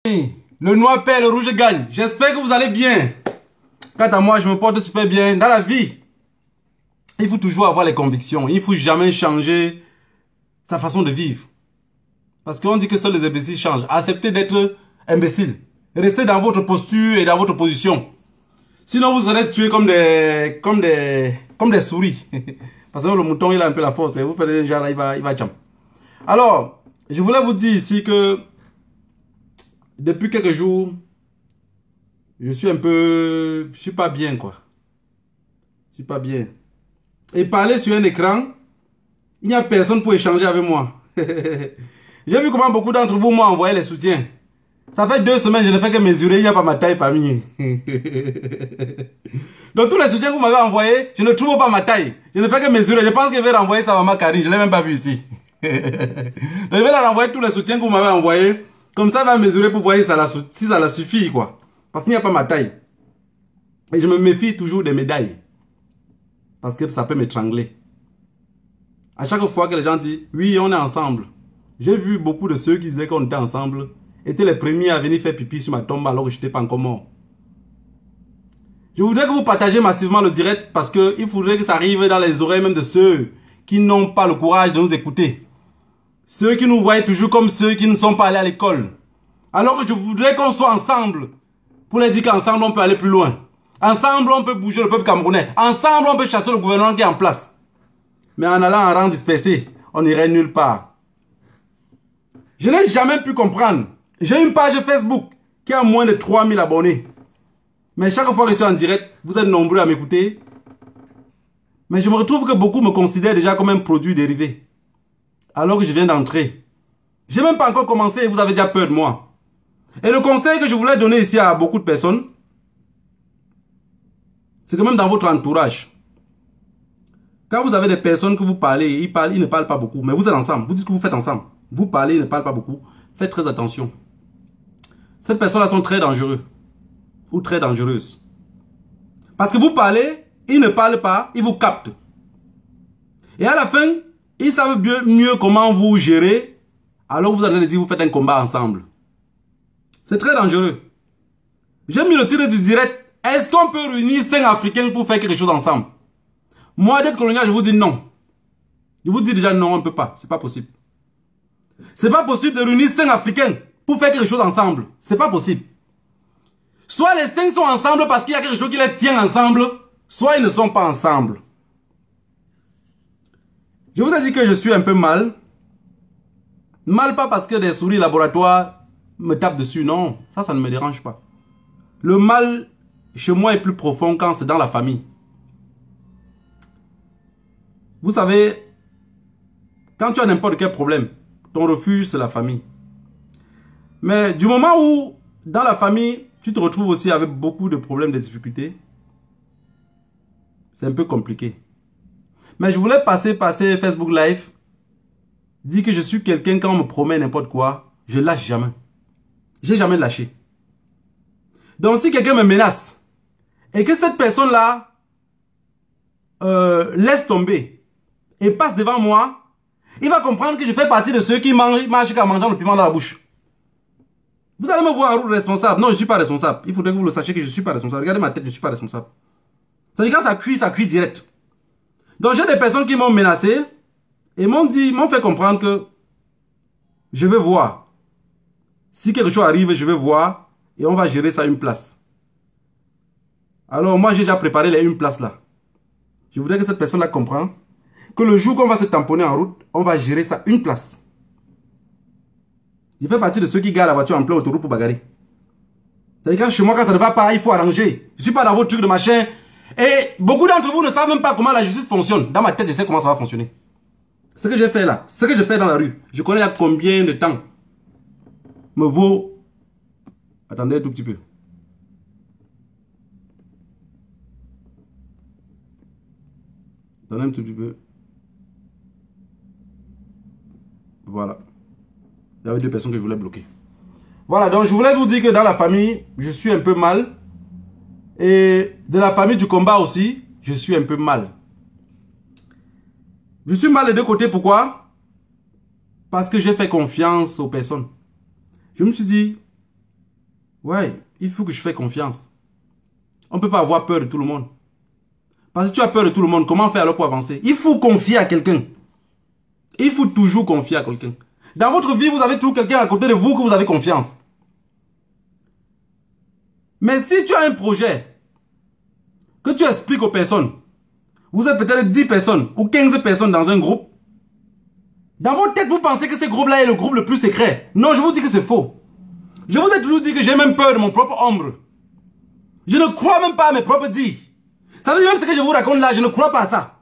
Le noir perd, le rouge gagne. J'espère que vous allez bien. Quant à moi, je me porte super bien. Dans la vie, il faut toujours avoir les convictions. Il ne faut jamais changer sa façon de vivre. Parce qu'on dit que seuls les imbéciles changent. Acceptez d'être imbécile. Restez dans votre posture et dans votre position. Sinon, vous serez tués comme des souris. Parce que le mouton, il a un peu la force. Et vous faites déjà là, il va jump. Alors, je voulais vous dire ici que depuis quelques jours, je suis pas bien, quoi. Je suis pas bien. Et parler sur un écran, il n'y a personne pour échanger avec moi. J'ai vu comment beaucoup d'entre vous m'ont envoyé les soutiens. Ça fait 2 semaines, je ne fais que mesurer, il n'y a pas ma taille parmi. Donc tous les soutiens que vous m'avez envoyés, je ne trouve pas ma taille. Je ne fais que mesurer. Je pense que je vais renvoyer ça à maman Karine. Je ne l'ai même pas vu ici. Donc, je vais la renvoyer tous les soutiens que vous m'avez envoyés. Comme ça, elle va mesurer pour voir si ça la suffit, quoi. Parce qu'il n'y a pas ma taille. Et je me méfie toujours des médailles. Parce que ça peut m'étrangler. À chaque fois que les gens disent, oui, on est ensemble. J'ai vu beaucoup de ceux qui disaient qu'on était ensemble, étaient les premiers à venir faire pipi sur ma tombe alors que je n'étais pas encore mort. Je voudrais que vous partagez massivement le direct parce qu'il faudrait que ça arrive dans les oreilles même de ceux qui n'ont pas le courage de nous écouter. Ceux qui nous voient toujours comme ceux qui ne sont pas allés à l'école. Alors que je voudrais qu'on soit ensemble pour leur dire qu'ensemble on peut aller plus loin. Ensemble on peut bouger le peuple camerounais. Ensemble on peut chasser le gouvernement qui est en place. Mais en allant en rang dispersé, on n'irait nulle part. Je n'ai jamais pu comprendre. J'ai une page Facebook qui a moins de 3000 abonnés. Mais chaque fois que je suis en direct, vous êtes nombreux à m'écouter. Mais je me retrouve que beaucoup me considèrent déjà comme un produit dérivé. Alors que je viens d'entrer. Je n'ai même pas encore commencé et vous avez déjà peur de moi. Et le conseil que je voulais donner ici à beaucoup de personnes, c'est que même dans votre entourage, quand vous avez des personnes que vous parlez, ils ne parlent pas beaucoup, mais vous êtes ensemble, vous dites que vous faites ensemble. Vous parlez, ils ne parlent pas beaucoup. Faites très attention. Ces personnes-là sont très dangereuses. Ou très dangereuses. Parce que vous parlez, ils ne parlent pas, ils vous captent. Et à la fin, ils savent mieux comment vous gérer. Alors vous allez leur dire, vous faites un combat ensemble. C'est très dangereux. J'ai mis le titre du direct. Est-ce qu'on peut réunir 5 Africains pour faire quelque chose ensemble? Moi, d'être colonial, je vous dis non. Je vous dis déjà non, on ne peut pas. C'est pas possible. C'est pas possible de réunir 5 Africains pour faire quelque chose ensemble. C'est pas possible. Soit les 5 sont ensemble parce qu'il y a quelque chose qui les tient ensemble, soit ils ne sont pas ensemble. Je vous ai dit que je suis un peu mal. Mal pas parce que des souris laboratoires me tapent dessus, non. Ça ne me dérange pas. Le mal chez moi est plus profond quand c'est dans la famille. Vous savez, quand tu as n'importe quel problème, ton refuge c'est la famille. Mais du moment où dans la famille, tu te retrouves aussi avec beaucoup de problèmes, de difficultés, c'est un peu compliqué. Mais je voulais passer Facebook Live, dire que je suis quelqu'un quand on me promet n'importe quoi, je lâche jamais. J'ai jamais lâché. Donc si quelqu'un me menace et que cette personne-là laisse tomber et passe devant moi, il va comprendre que je fais partie de ceux qui marchent en mangeant le piment dans la bouche. Vous allez me voir en route responsable. Non, je ne suis pas responsable. Il faudrait que vous le sachiez que je ne suis pas responsable. Regardez ma tête, je ne suis pas responsable. Ça veut dire quand ça cuit direct. Donc j'ai des personnes qui m'ont menacé et m'ont fait comprendre que je vais voir. Si quelque chose arrive, je vais voir et on va gérer ça à une place. Alors moi, j'ai déjà préparé les une place là. Je voudrais que cette personne-là comprenne que le jour qu'on va se tamponner en route, on va gérer ça une place. Je fais partie de ceux qui garent la voiture en plein autoroute pour bagarrer. C'est-à-dire que chez moi, quand ça ne va pas, il faut arranger. Je ne suis pas dans vos trucs de machin. Et beaucoup d'entre vous ne savent même pas comment la justice fonctionne. Dans ma tête, je sais comment ça va fonctionner. Ce que j'ai fait là, ce que je fais dans la rue, je connais là combien de temps me vaut... Attendez un tout petit peu. Attendez un tout petit peu. Voilà. Il y avait 2 personnes que je voulais bloquer. Voilà, donc je voulais vous dire que dans la famille, je suis un peu mal. Et de la famille du combat aussi, je suis un peu mal. Je suis mal des 2 côtés, pourquoi? Parce que j'ai fait confiance aux personnes. Je me suis dit, Ouais, il faut que je fasse confiance. On ne peut pas avoir peur de tout le monde. Parce que tu as peur de tout le monde, comment faire alors pour avancer? Il faut confier à quelqu'un. Il faut toujours confier à quelqu'un. Dans votre vie, vous avez toujours quelqu'un à côté de vous que vous avez confiance. Mais si tu as un projet, que tu expliques aux personnes, vous êtes peut-être 10 personnes ou 15 personnes dans un groupe, dans votre tête, vous pensez que ce groupe-là est le groupe le plus secret. Non, je vous dis que c'est faux. Je vous ai toujours dit que j'ai même peur de mon propre ombre. Je ne crois même pas à mes propres dits. Ça veut dire même ce que je vous raconte là, je ne crois pas à ça.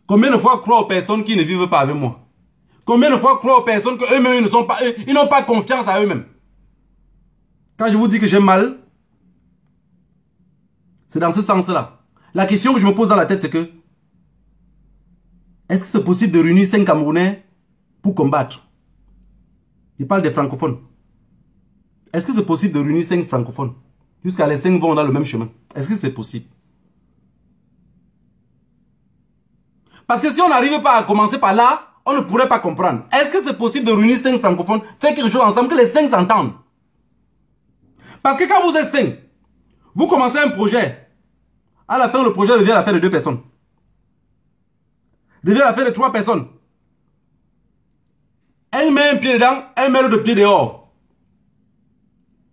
Combien de fois croire aux personnes qui ne vivent pas avec moi? Combien de fois croire aux personnes que eux-mêmes ils n'ont pas confiance à eux-mêmes? Quand je vous dis que j'ai mal, c'est dans ce sens-là. La question que je me pose dans la tête, c'est que est-ce que c'est possible de réunir 5 Camerounais pour combattre? Je parle des francophones. Est-ce que c'est possible de réunir 5 francophones? Jusqu'à les 5 vont dans le même chemin. Est-ce que c'est possible? Parce que si on n'arrive pas à commencer par là, on ne pourrait pas comprendre. Est-ce que c'est possible de réunir 5 francophones, faire quelque chose ensemble, que les 5 s'entendent? Parce que quand vous êtes 5, vous commencez un projet. À la fin, le projet devient l'affaire de 2 personnes. Devient l'affaire de 3 personnes. Elle met un pied dedans, elle met l'autre pied dehors.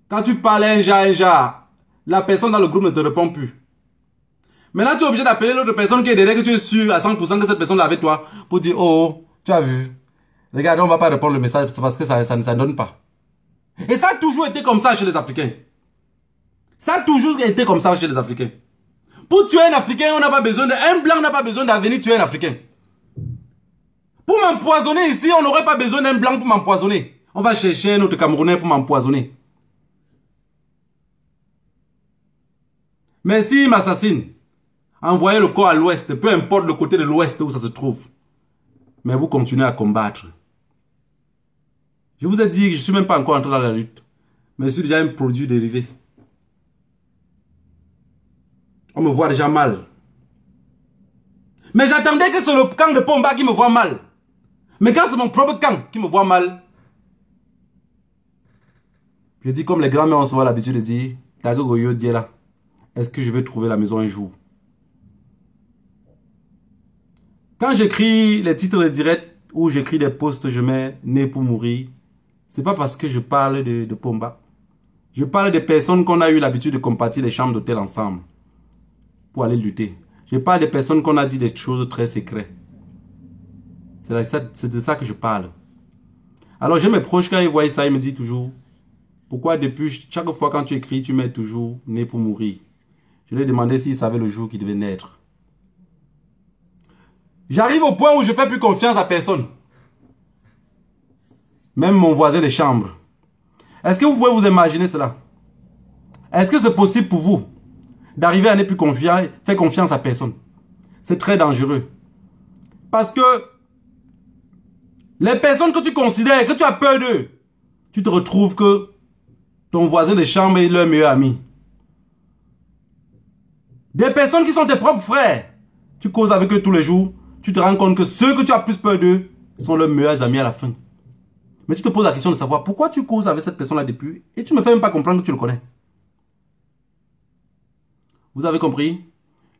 Quand tu parles un genre, la personne dans le groupe ne te répond plus. Maintenant, tu es obligé d'appeler l'autre personne qui est derrière, que tu es sûr à 100% que cette personne est avec toi, pour dire, oh, tu as vu. Regarde, on ne va pas répondre le message, c'est parce que ça ne donne pas. Et ça a toujours été comme ça chez les Africains. Ça a toujours été comme ça chez les Africains. Pour tuer un Africain, on n'a pas besoin un blanc n'a pas besoin de venir tuer un Africain. Pour m'empoisonner ici, on n'aurait pas besoin d'un blanc pour m'empoisonner. On va chercher un autre Camerounais pour m'empoisonner. Mais s'il m'assassine, envoyez le corps à l'ouest, peu importe le côté de l'ouest où ça se trouve. Mais vous continuez à combattre. Je vous ai dit que je ne suis même pas encore entré dans la lutte. Mais je suis déjà un produit dérivé. On me voit déjà mal. Mais j'attendais que c'est le camp de Pomba qui me voit mal. Mais quand c'est mon propre camp qui me voit mal, je dis comme les grands-mères ont souvent l'habitude de dire, Tagogoyo Diela, est-ce que je vais trouver la maison un jour? Quand j'écris les titres de direct ou j'écris des posts, je mets né pour mourir. C'est pas parce que je parle de Pomba. Je parle des personnes qu'on a eu l'habitude de compartir les chambres d'hôtel ensemble pour aller lutter. Je parle des personnes qu'on a dit des choses très secrètes. C'est de ça que je parle. Alors j'ai mes proches, quand ils voient ça, ils me disent toujours, pourquoi depuis chaque fois quand tu écris, tu mets toujours né pour mourir? Je lui ai demandé s'ils savaient le jour qu'ils devaient naître. J'arrive au point où je ne fais plus confiance à personne. Même mon voisin de chambre. Est-ce que vous pouvez vous imaginer cela? Est-ce que c'est possible pour vous d'arriver à ne plus faire confiance à personne? C'est très dangereux. Parce que les personnes que tu considères, que tu as peur d'eux, tu te retrouves que ton voisin de chambre est leur meilleur ami. Des personnes qui sont tes propres frères, tu causes avec eux tous les jours, tu te rends compte que ceux que tu as plus peur d'eux sont leurs meilleurs amis à la fin. Mais tu te poses la question de savoir pourquoi tu causes avec cette personne-là depuis et tu ne me fais même pas comprendre que tu le connais. Vous avez compris?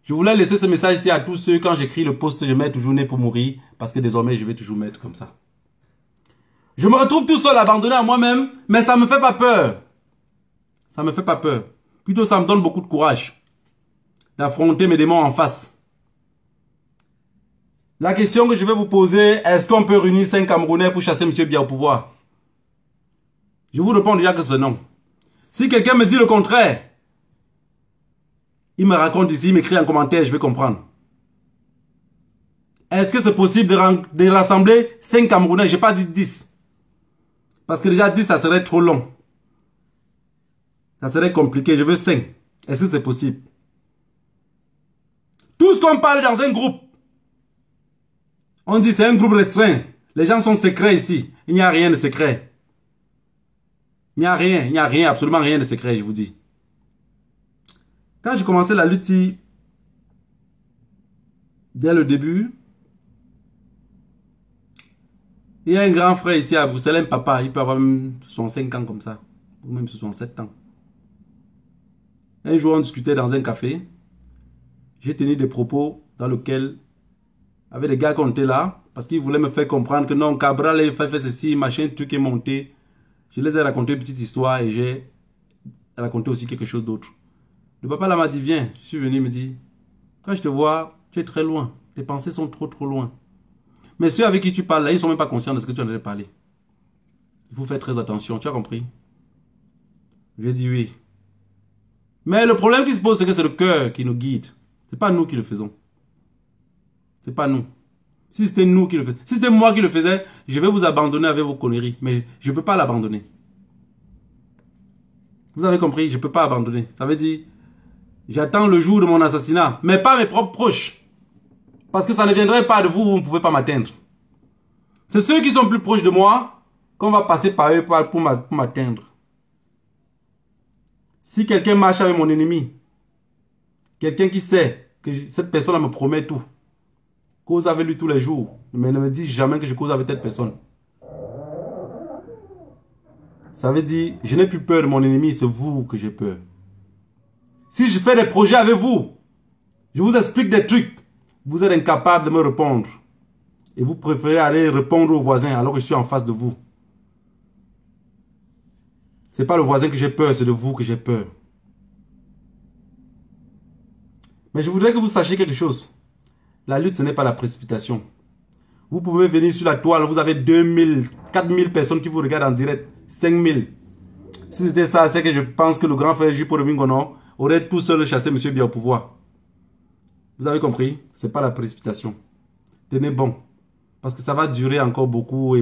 Je voulais laisser ce message ici à tous ceux, quand j'écris le post, je mets toujours né pour mourir, parce que désormais, je vais toujours mettre comme ça. Je me retrouve tout seul, abandonné à moi-même, mais ça ne me fait pas peur. Ça ne me fait pas peur. Plutôt, ça me donne beaucoup de courage d'affronter mes démons en face. La question que je vais vous poser, est-ce qu'on peut réunir 5 Camerounais pour chasser M. Biya au pouvoir? Je vous réponds déjà que c'est non. Si quelqu'un me dit le contraire, il me raconte ici, il m'écrit en commentaire, je vais comprendre. Est-ce que c'est possible de rassembler 5 Camerounais? Je n'ai pas dit 10. Parce que déjà 10, ça serait trop long. Ça serait compliqué, je veux 5. Est-ce que c'est possible? Tout ce qu'on parle dans un groupe, on dit c'est un groupe restreint. Les gens sont secrets ici. Il n'y a rien de secret. Il n'y a rien, absolument rien de secret, je vous dis. Quand j'ai commencé la lutte ici, dès le début, il y a un grand frère ici à Bruxelles, un papa, il peut avoir même 65 ans comme ça. ou même 67 ans. Un jour, on discutait dans un café. J'ai tenu des propos dans lesquels, avec des gars qui étaient là, parce qu'ils voulaient me faire comprendre que non, Cabral a fait ceci, machin, truc est monté. Je les ai raconté une petite histoire et j'ai raconté aussi quelque chose d'autre. Le papa là m'a dit, viens, je suis venu, il me dit, quand je te vois, tu es très loin. Tes pensées sont trop loin. Mais ceux avec qui tu parles là, ils ne sont même pas conscients de ce que tu en as parlé. Il faut faire très attention, tu as compris? Je lui ai dit oui. Mais le problème qui se pose, c'est que c'est le cœur qui nous guide. Ce n'est pas nous qui le faisons. Ce n'est pas nous. Si c'était nous qui le faisions, si c'était moi qui le faisais, je vais vous abandonner avec vos conneries. Mais je ne peux pas l'abandonner. Vous avez compris? Je ne peux pas abandonner. Ça veut dire, j'attends le jour de mon assassinat, mais pas mes propres proches. Parce que ça ne viendrait pas de vous, vous ne pouvez pas m'atteindre. C'est ceux qui sont plus proches de moi qu'on va passer par eux pour m'atteindre. Si quelqu'un marche avec mon ennemi, quelqu'un qui sait que cette personne me promet tout, cause avec lui tous les jours, mais ne me dit jamais que je cause avec cette personne. Ça veut dire, je n'ai plus peur de mon ennemi, c'est vous que j'ai peur. Si je fais des projets avec vous, je vous explique des trucs, vous êtes incapable de me répondre. Et vous préférez aller répondre aux voisins alors que je suis en face de vous. Ce n'est pas le voisin que j'ai peur, c'est de vous que j'ai peur. Mais je voudrais que vous sachiez quelque chose. La lutte, ce n'est pas la précipitation. Vous pouvez venir sur la toile, vous avez 2000, 4000 personnes qui vous regardent en direct, 5000. Si c'était ça, c'est que je pense que le grand frère J. Paul Mingono aurait tout seul chassé M. Biya au pouvoir. Vous avez compris? Ce n'est pas la précipitation. Tenez bon. Parce que ça va durer encore beaucoup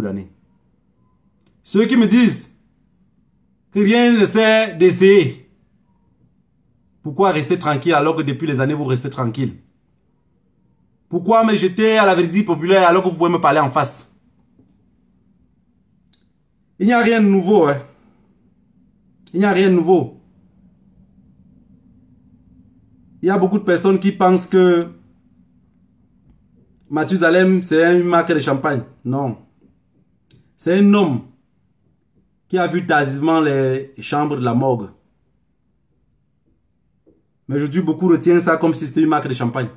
d'années. Ceux qui me disent que rien ne sert d'essayer. Pourquoi rester tranquille alors que depuis les années vous restez tranquille? Pourquoi me jeter à la vérité populaire alors que vous pouvez me parler en face? Il n'y a rien de nouveau. Hein? Il n'y a rien de nouveau. Il y a beaucoup de personnes qui pensent que Mathusalem, c'est une marque de champagne. Non. C'est un homme qui a vu tardivement les chambres de la morgue. Mais aujourd'hui, beaucoup retiennent ça comme si c'était une marque de champagne.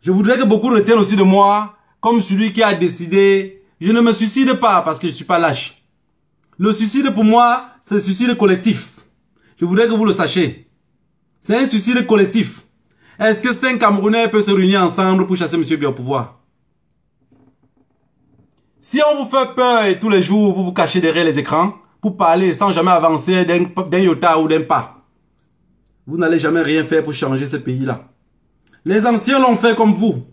Je voudrais que beaucoup retiennent aussi de moi comme celui qui a décidé, je ne me suicide pas parce que je ne suis pas lâche. Le suicide pour moi, c'est un suicide collectif. Je voudrais que vous le sachiez. C'est un suicide collectif. Est-ce que 5 Camerounais peuvent se réunir ensemble pour chasser M. Biya au pouvoir? Si on vous fait peur et tous les jours vous vous cachez derrière les écrans pour parler sans jamais avancer d'un iota ou d'un pas, vous n'allez jamais rien faire pour changer ce pays-là. Les anciens l'ont fait comme vous.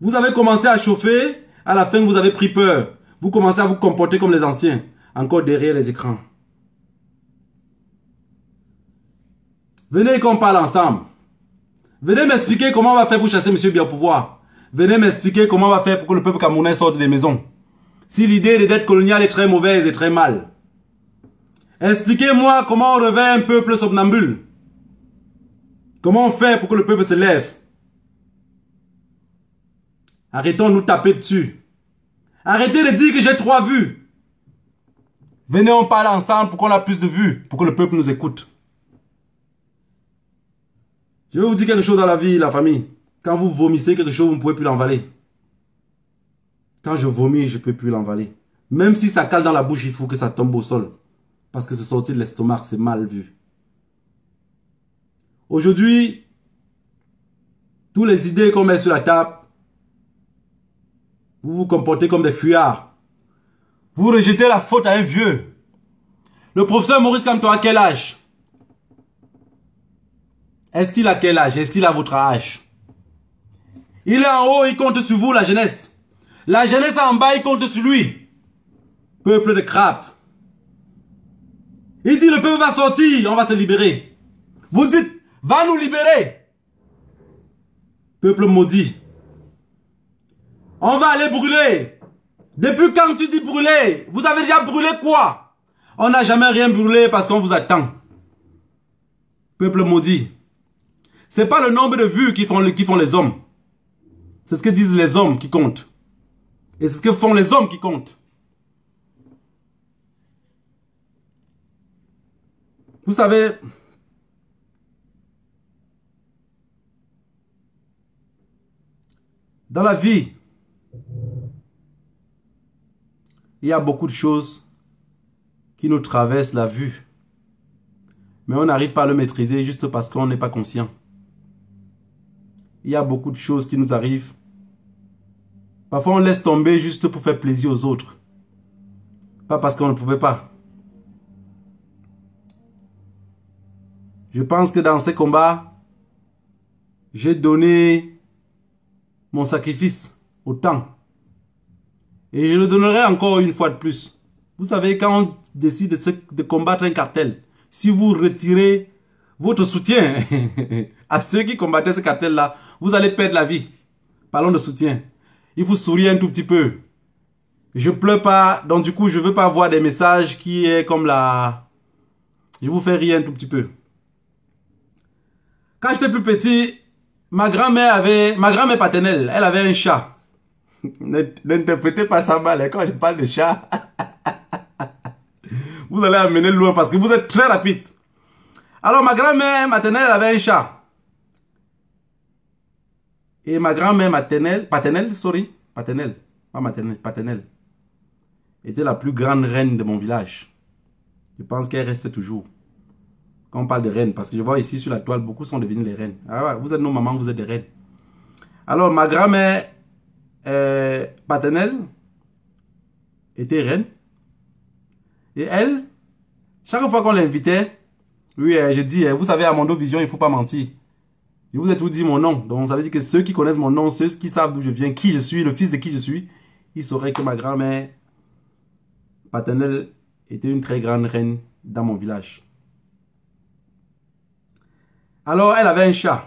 Vous avez commencé à chauffer, à la fin vous avez pris peur. Vous commencez à vous comporter comme les anciens, encore derrière les écrans. Venez qu'on parle ensemble. Venez m'expliquer comment on va faire pour chasser M. Biya au pouvoir. Venez m'expliquer comment on va faire pour que le peuple camerounais sorte des maisons. Si l'idée de dette coloniale est très mauvaise et très mal. Expliquez-moi comment on revêt un peuple somnambule. Comment on fait pour que le peuple se lève? Arrêtons de nous taper dessus. Arrêtez de dire que j'ai 3 vues. Venez, on parle ensemble pour qu'on ait plus de vues, pour que le peuple nous écoute. Je vais vous dire quelque chose dans la vie, la famille. Quand vous vomissez quelque chose, vous ne pouvez plus l'envaler. Quand je vomis, je ne peux plus l'envaler. Même si ça cale dans la bouche, il faut que ça tombe au sol. Parce que c'est sorti de l'estomac, c'est mal vu. Aujourd'hui, toutes les idées qu'on met sur la table, vous vous comportez comme des fuyards. Vous rejetez la faute à un vieux. Le professeur Maurice Kamto a quel âge? Est-ce qu'il a quel âge? Est-ce qu'il a votre âge? Il est en haut, il compte sur vous, la jeunesse. La jeunesse en bas, il compte sur lui. Peuple de crapes. Il dit le peuple va sortir, on va se libérer. Vous dites, va nous libérer. Peuple maudit. On va aller brûler. Depuis quand tu dis brûler? Vous avez déjà brûlé quoi? On n'a jamais rien brûlé parce qu'on vous attend. Peuple maudit. C'est pas le nombre de vues qui font les hommes. C'est ce que disent les hommes qui comptent. Et c'est ce que font les hommes qui comptent. Vous savez, dans la vie, il y a beaucoup de choses qui nous traversent la vue. Mais on n'arrive pas à le maîtriser juste parce qu'on n'est pas conscient. Il y a beaucoup de choses qui nous arrivent. Parfois, on laisse tomber juste pour faire plaisir aux autres. Pas parce qu'on ne pouvait pas. Je pense que dans ces combats, j'ai donné mon sacrifice au temps. Et je le donnerai encore une fois de plus. Vous savez, quand on décide de combattre un cartel, si vous retirez votre soutien à ceux qui combattaient ce cartel-là, vous allez perdre la vie. Parlons de soutien. Il faut sourire un tout petit peu. Je pleure pas, donc du coup, je veux pas voir des messages qui est comme la... Je vous fais rire un tout petit peu. Quand j'étais plus petit, ma grand-mère paternelle, elle avait un chat. N'interprétez pas ça mal, hein, quand je parle de chat. Vous allez amener loin parce que vous êtes très rapide. Alors, ma grand-mère maternelle, elle avait un chat. Et ma grand-mère paternelle, était la plus grande reine de mon village. Je pense qu'elle reste toujours. Quand on parle de reine, parce que je vois ici sur la toile, beaucoup sont devenus les reines. Ah ouais, vous êtes nos mamans, vous êtes des reines. Alors, ma grand-mère paternelle était reine. Et elle, chaque fois qu'on l'invitait, oui, je dis, vous savez, à Mondo Vision, il ne faut pas mentir. Je vous ai tout dit mon nom. Donc, ça veut dire que ceux qui connaissent mon nom, ceux qui savent d'où je viens, qui je suis, le fils de qui je suis, ils sauraient que ma grand-mère paternelle était une très grande reine dans mon village. Alors, elle avait un chat.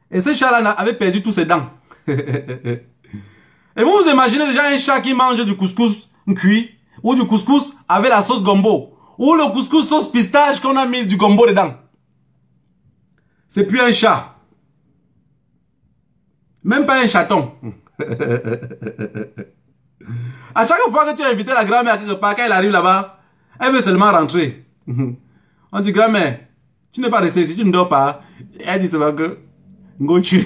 Et ce chat-là avait perdu tous ses dents. Et vous vous imaginez déjà un chat qui mange du couscous cuit ou du couscous avec la sauce gombo ou le couscous sauce pistache qu'on a mis du gombo dedans. C'est plus un chat. Même pas un chaton. À chaque fois que tu as invité la grand-mère à quelque part, quand elle arrive là-bas, elle veut seulement rentrer. On dit, grand-mère, tu n'es pas restée ici, tu ne dors pas. Elle dit seulement que, Ngochu.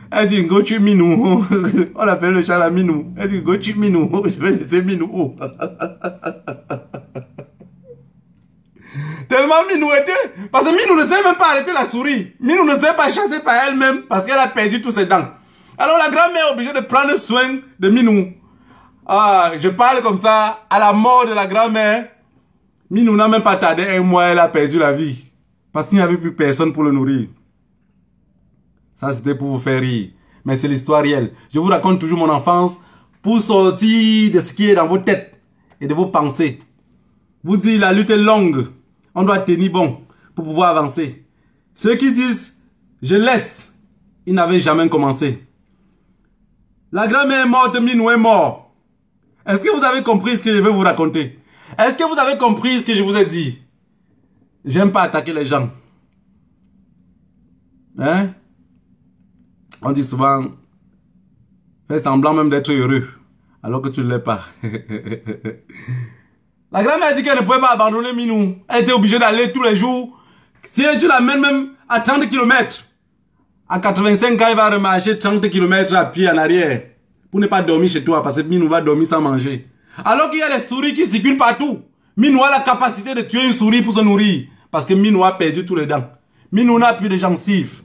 Elle dit, Ngochu Minou. On appelle le chat la Minou. Elle dit, Ngochu Minou. Je vais laisser Minou. Tellement Minou était... Parce que Minou ne sait même pas arrêter la souris. Minou ne sait pas chasser par elle-même parce qu'elle a perdu tous ses dents. Alors la grand-mère est obligée de prendre soin de Minou. Ah, je parle comme ça. À la mort de la grand-mère, Minou n'a même pas tardé un mois, elle a perdu la vie. Parce qu'il n'y avait plus personne pour le nourrir. Ça, c'était pour vous faire rire. Mais c'est l'histoire réelle. Je vous raconte toujours mon enfance pour sortir de ce qui est dans vos têtes et de vos pensées. Vous dites, la lutte est longue. On doit tenir bon pour pouvoir avancer. Ceux qui disent, je laisse, ils n'avaient jamais commencé. La grand-mère est morte, Minou est mort. Est-ce que vous avez compris ce que je vais vous raconter? Est-ce que vous avez compris ce que je vous ai dit? J'aime pas attaquer les gens. Hein? On dit souvent, fais semblant même d'être heureux, alors que tu ne l'es pas. La grand-mère a dit qu'elle ne pouvait pas abandonner Minou. Elle était obligée d'aller tous les jours. Si tu l'amènes même à 30 km, à 85 ans, il va remarcher 30 km à pied en arrière. Pour ne pas dormir chez toi, parce que Minou va dormir sans manger. Alors qu'il y a les souris qui circulent partout. Minou a la capacité de tuer une souris pour se nourrir. Parce que Minou a perdu tous les dents. Minou n'a plus de gencives.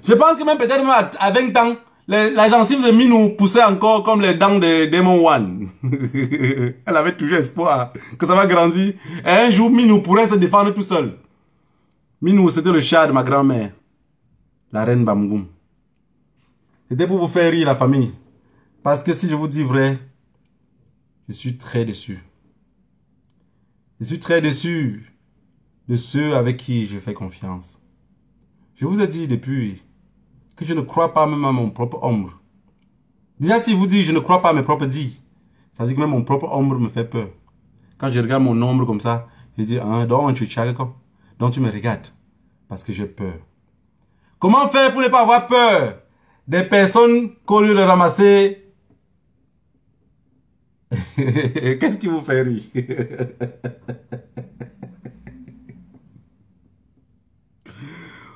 Je pense que même peut-être à 20 ans, la gencive de Minou poussait encore comme les dents de Demon One. Elle avait toujours espoir que ça va grandir. Et un jour, Minou pourrait se défendre tout seul. Minou, c'était le chat de ma grand-mère. La reine Bamgoum. C'était pour vous faire rire, la famille. Parce que si je vous dis vrai, je suis très déçu. Je suis très déçu de ceux avec qui je fais confiance. Je vous ai dit depuis que je ne crois pas même à mon propre ombre. Déjà, si je vous dis je ne crois pas à mes propres dits, ça veut dire que même mon propre ombre me fait peur. Quand je regarde mon ombre comme ça, je dis, donc tu me regardes. Parce que j'ai peur. Comment faire pour ne pas avoir peur des personnes qu'au lieu de ramasser Qu'est-ce qui vous fait rire?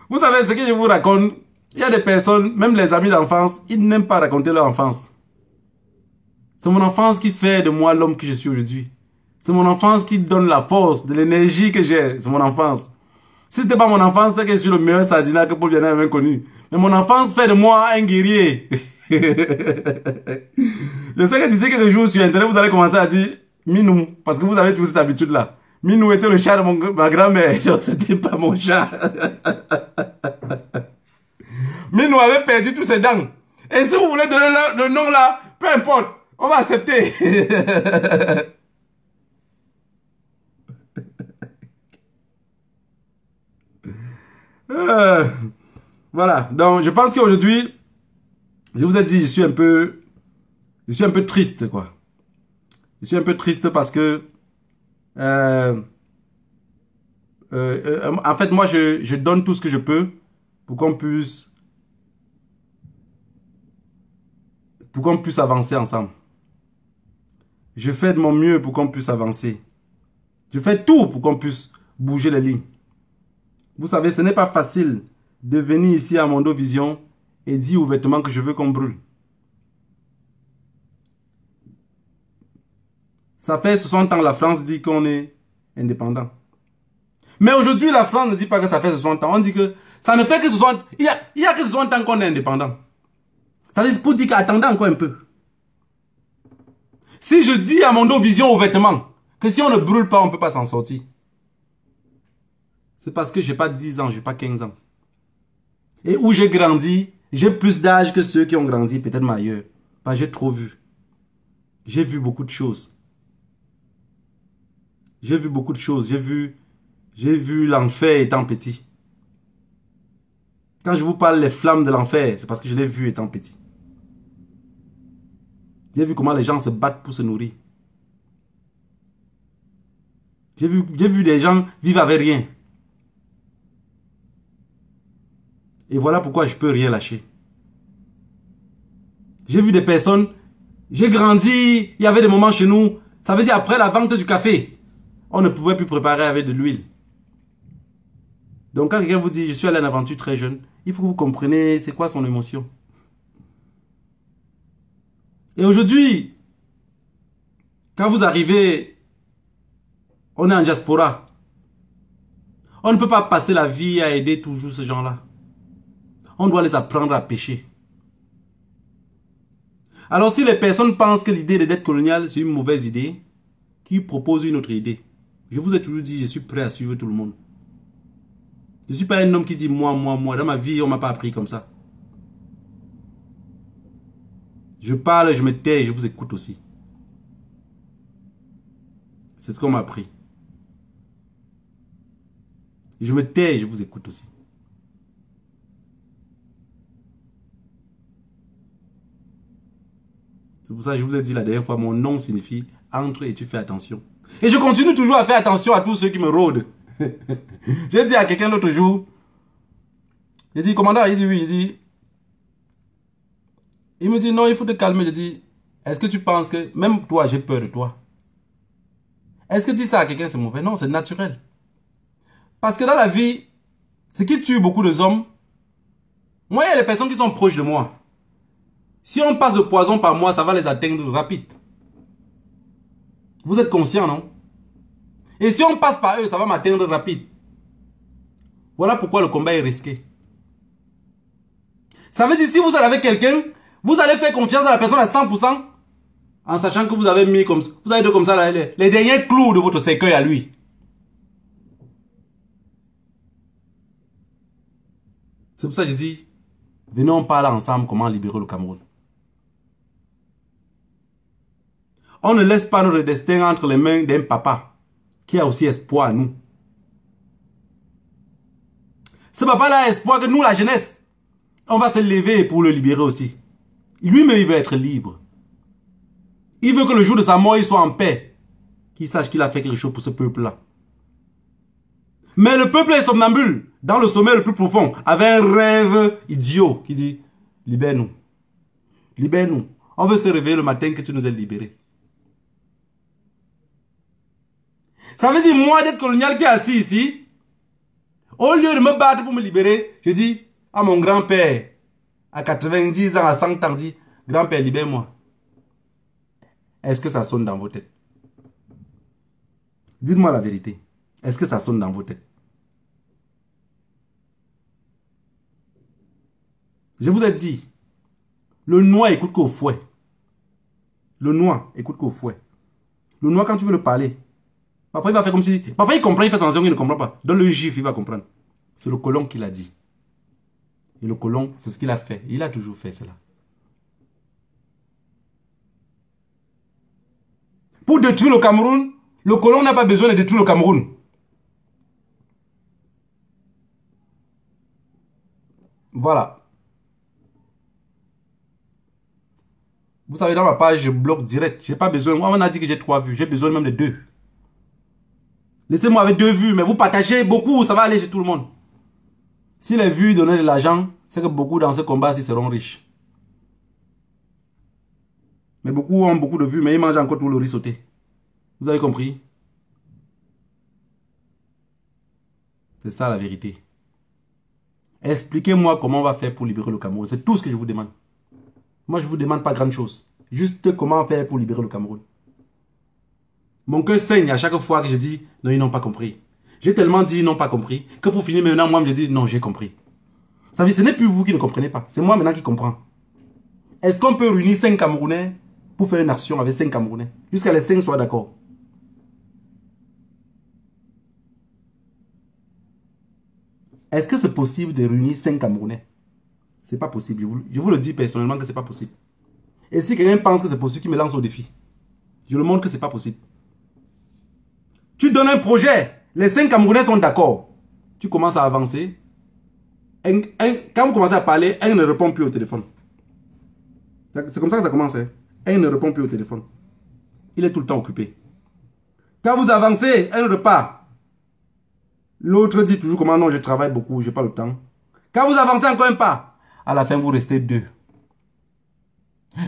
Vous savez ce que je vous raconte? Il y a des personnes, même les amis d'enfance, ils n'aiment pas raconter leur enfance. C'est mon enfance qui fait de moi l'homme que je suis aujourd'hui. C'est mon enfance qui donne la force, de l'énergie que j'ai. C'est mon enfance. Si ce n'était pas mon enfance, c'est que je suis le meilleur sardinat que Paul Biana ait connu. Mais mon enfance fait de moi un guerrier. Je sais que d'ici quelques jours sur Internet, vous allez commencer à dire Minou, parce que vous avez toujours cette habitude-là. Minou était le chat de ma grand-mère. C'était pas mon chat. Minou avait perdu tous ses dents. Et si vous voulez donner le nom là, peu importe, on va accepter. Voilà, donc je pense qu'aujourd'hui, je vous ai dit, je suis un peu triste, quoi. Je suis un peu triste parce que, en fait, moi, je donne tout ce que je peux pour qu'on puisse avancer ensemble. Je fais de mon mieux pour qu'on puisse avancer. Je fais tout pour qu'on puisse bouger les lignes. Vous savez, ce n'est pas facile de venir ici à Mondo Vision et dire ouvertement que je veux qu'on brûle. Ça fait 60 ans que la France dit qu'on est indépendant. Mais aujourd'hui, la France ne dit pas que ça fait 60 ans. On dit que ça ne fait que 60... Il y a que 60 ans qu'on est indépendant. Ça veut dire pour dire qu'attendez encore un peu. Si je dis à Mondo Vision ouvertement que si on ne brûle pas, on ne peut pas s'en sortir. C'est parce que je n'ai pas 10 ans, je n'ai pas 15 ans. Et où j'ai grandi, j'ai plus d'âge que ceux qui ont grandi, peut-être ailleurs. Parce que j'ai trop vu. J'ai vu beaucoup de choses. J'ai vu beaucoup de choses. J'ai vu l'enfer étant petit. Quand je vous parle des flammes de l'enfer, c'est parce que je l'ai vu étant petit. J'ai vu comment les gens se battent pour se nourrir. J'ai vu des gens vivre avec rien. Et voilà pourquoi je peux rien lâcher. J'ai vu des personnes, j'ai grandi, il y avait des moments chez nous, ça veut dire après la vente du café, on ne pouvait plus préparer avec de l'huile. Donc quand quelqu'un vous dit, je suis allé à une aventure très jeune, il faut que vous compreniez c'est quoi son émotion. Et aujourd'hui, quand vous arrivez, on est en diaspora. On ne peut pas passer la vie à aider toujours ces gens-là. On doit les apprendre à pêcher. Alors si les personnes pensent que l'idée des dettes coloniales c'est une mauvaise idée, qui propose une autre idée. Je vous ai toujours dit, je suis prêt à suivre tout le monde. Je ne suis pas un homme qui dit moi, moi, moi. Dans ma vie, on ne m'a pas appris comme ça. Je parle, je me tais et je vous écoute aussi. C'est ce qu'on m'a appris. Je me tais et je vous écoute aussi. C'est pour ça que je vous ai dit la dernière fois, mon nom signifie entre et tu fais attention. Et je continue toujours à faire attention à tous ceux qui me rôdent. J'ai dit à quelqu'un l'autre jour, j'ai dit, commandant, il dit oui, il me dit non, il faut te calmer. Je dis, est-ce que tu penses que, même toi, j'ai peur de toi. Est-ce que dire ça à quelqu'un c'est mauvais? Non, c'est naturel. Parce que dans la vie, ce qui tue beaucoup de hommes, moi, il y a les personnes qui sont proches de moi. Si on passe le poison par moi, ça va les atteindre rapide. Vous êtes conscient, non? Et si on passe par eux, ça va m'atteindre rapide. Voilà pourquoi le combat est risqué. Ça veut dire si vous êtes avec quelqu'un, vous allez faire confiance à la personne à 100% en sachant que vous avez mis comme ça, vous avez dit comme ça les derniers clous de votre cercueil à lui. C'est pour ça que je dis, venons parler ensemble comment libérer le Cameroun. On ne laisse pas notre destin entre les mains d'un papa qui a aussi espoir à nous. Ce papa-là a espoir que nous, la jeunesse, on va se lever pour le libérer aussi. Lui-même, il veut être libre. Il veut que le jour de sa mort, il soit en paix. Qu'il sache qu'il a fait quelque chose pour ce peuple-là. Mais le peuple est somnambule, dans le sommeil le plus profond, avec un rêve idiot qui dit, libère-nous. Libère-nous. On veut se réveiller le matin que tu nous aies libérés. Ça veut dire, moi, d'être colonial qui est assis ici, au lieu de me battre pour me libérer, je dis à mon grand-père, à 90 ans, à 100 ans, dit, grand-père, libère-moi. Est-ce que ça sonne dans vos têtes? Dites-moi la vérité. Est-ce que ça sonne dans vos têtes? Je vous ai dit, le noir écoute qu'au fouet. Le noir écoute qu'au fouet. Le noir, quand tu veux le parler, parfois il va faire comme si... Parfois il comprend, il fait attention, il ne comprend pas. Donne-le gif, il va comprendre. C'est le colon qui l'a dit. Et le colon, c'est ce qu'il a fait. Il a toujours fait cela. Pour détruire le Cameroun, le colon n'a pas besoin de détruire le Cameroun. Voilà. Vous savez, dans ma page, je bloque direct. Je n'ai pas besoin. Moi, on a dit que j'ai 3 vues. J'ai besoin même de 2. Laissez-moi avec 2 vues. Mais vous partagez beaucoup, ça va aller chez tout le monde. Si les vues donnent de l'argent, c'est que beaucoup dans ce combat-ci seront riches. Mais beaucoup ont beaucoup de vues, mais ils mangent encore tout le riz sauté. Vous avez compris? C'est ça la vérité. Expliquez-moi comment on va faire pour libérer le Cameroun. C'est tout ce que je vous demande. Moi, je ne vous demande pas grand chose. Juste comment faire pour libérer le Cameroun. Mon cœur saigne à chaque fois que je dis non, ils n'ont pas compris. J'ai tellement dit ils n'ont pas compris que pour finir maintenant, moi, je dis non, j'ai compris. Ça veut dire, ce n'est plus vous qui ne comprenez pas. C'est moi maintenant qui comprends. Est-ce qu'on peut réunir 5 Camerounais pour faire une action avec 5 Camerounais? Jusqu'à les 5 soient d'accord. Est-ce que c'est possible de réunir 5 Camerounais? C'est pas possible. Je vous le dis personnellement que c'est pas possible. Et si quelqu'un pense que c'est possible, qu'il me lance au défi. Je le montre que c'est pas possible. Tu donnes un projet, les 5 Camerounais sont d'accord. Tu commences à avancer. Quand vous commencez à parler, un ne répond plus au téléphone. C'est comme ça que ça commence. Hein? Un ne répond plus au téléphone. Il est tout le temps occupé. Quand vous avancez, un repart. L'autre dit toujours comment non, je travaille beaucoup, je n'ai pas le temps. Quand vous avancez encore un pas, à la fin, vous restez 2.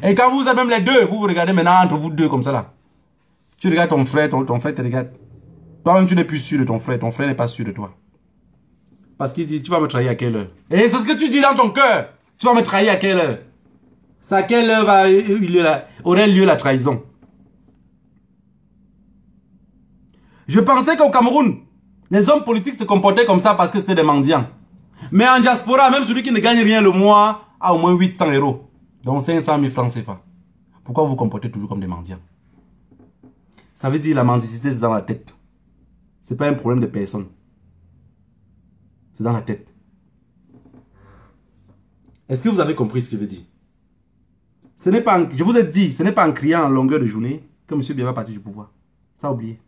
Et quand vous êtes même les 2, vous vous regardez maintenant entre vous 2 comme ça là. Tu regardes ton frère, ton frère te regarde. Toi-même, tu n'es plus sûr de ton frère n'est pas sûr de toi. Parce qu'il dit, tu vas me trahir à quelle heure? Et c'est ce que tu dis dans ton cœur. Tu vas me trahir à quelle heure? C'est à quelle heure aurait lieu la trahison? Je pensais qu'au Cameroun, les hommes politiques se comportaient comme ça parce que c'était des mendiants. Mais en diaspora, même celui qui ne gagne rien le mois a au moins 800 €. Donc 500 000 francs CFA. Pourquoi vous vous comportez toujours comme des mendiants? Ça veut dire la mendicité, c'est dans la tête. Ce n'est pas un problème de personne. C'est dans la tête. Est-ce que vous avez compris ce que je veux dire? Ce n'est pas, je vous ai dit, ce n'est pas en criant en longueur de journée que M. Biya va partir du pouvoir. Ça, oubliez.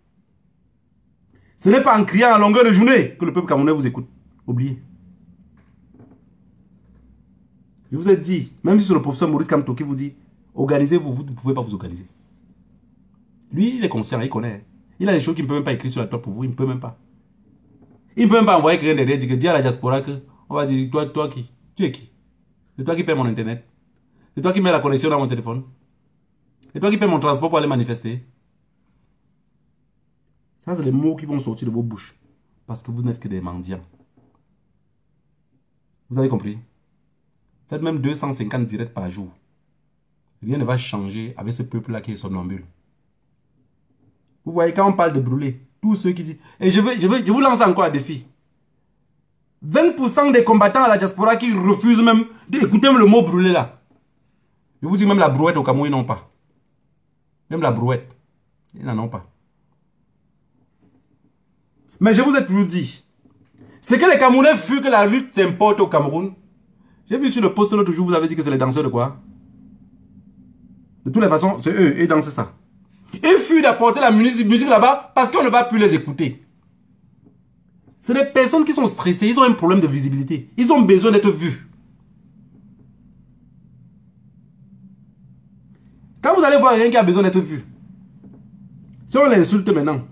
Ce n'est pas en criant en longueur de journée que le peuple camerounais vous écoute. Oubliez. Je vous ai dit, même si c'est le professeur Maurice Kamto qui vous dit, organisez-vous, vous ne pouvez pas vous organiser. Lui, il est conscient, il connaît. Il a des choses qu'il ne peut même pas écrire sur la table pour vous, il ne peut même pas. Il ne peut même pas envoyer quelqu'un derrière, dire à la diaspora que, on va dire, toi qui? Tu es qui? C'est toi qui paies mon internet. C'est toi qui mets la connexion dans mon téléphone. C'est toi qui paies mon transport pour aller manifester. Ça, c'est les mots qui vont sortir de vos bouches. Parce que vous n'êtes que des mendiants. Vous avez compris? Faites même 250 directs par jour. Rien ne va changer avec ce peuple-là qui est somnambule. Vous voyez, quand on parle de brûler, tous ceux qui disent... Et je vous lance encore un défi. 20% des combattants à la diaspora qui refusent même d'écouter le mot brûler là. Je vous dis, même la brouette au Cameroun, ils n'ont pas. Même la brouette, ils n'en ont pas. Mais je vous ai toujours dit, c'est que les Camerounais fuient que la lutte s'importe au Cameroun. J'ai vu sur le post l'autre jour, vous avez dit que c'est les danseurs de quoi? De toutes les façons, c'est eux, ils dansent ça. Ils fuient d'apporter la musique là-bas parce qu'on ne va plus les écouter. C'est des personnes qui sont stressées, ils ont un problème de visibilité. Ils ont besoin d'être vus. Quand vous allez voir quelqu'un qui a besoin d'être vu, si on l'insulte maintenant,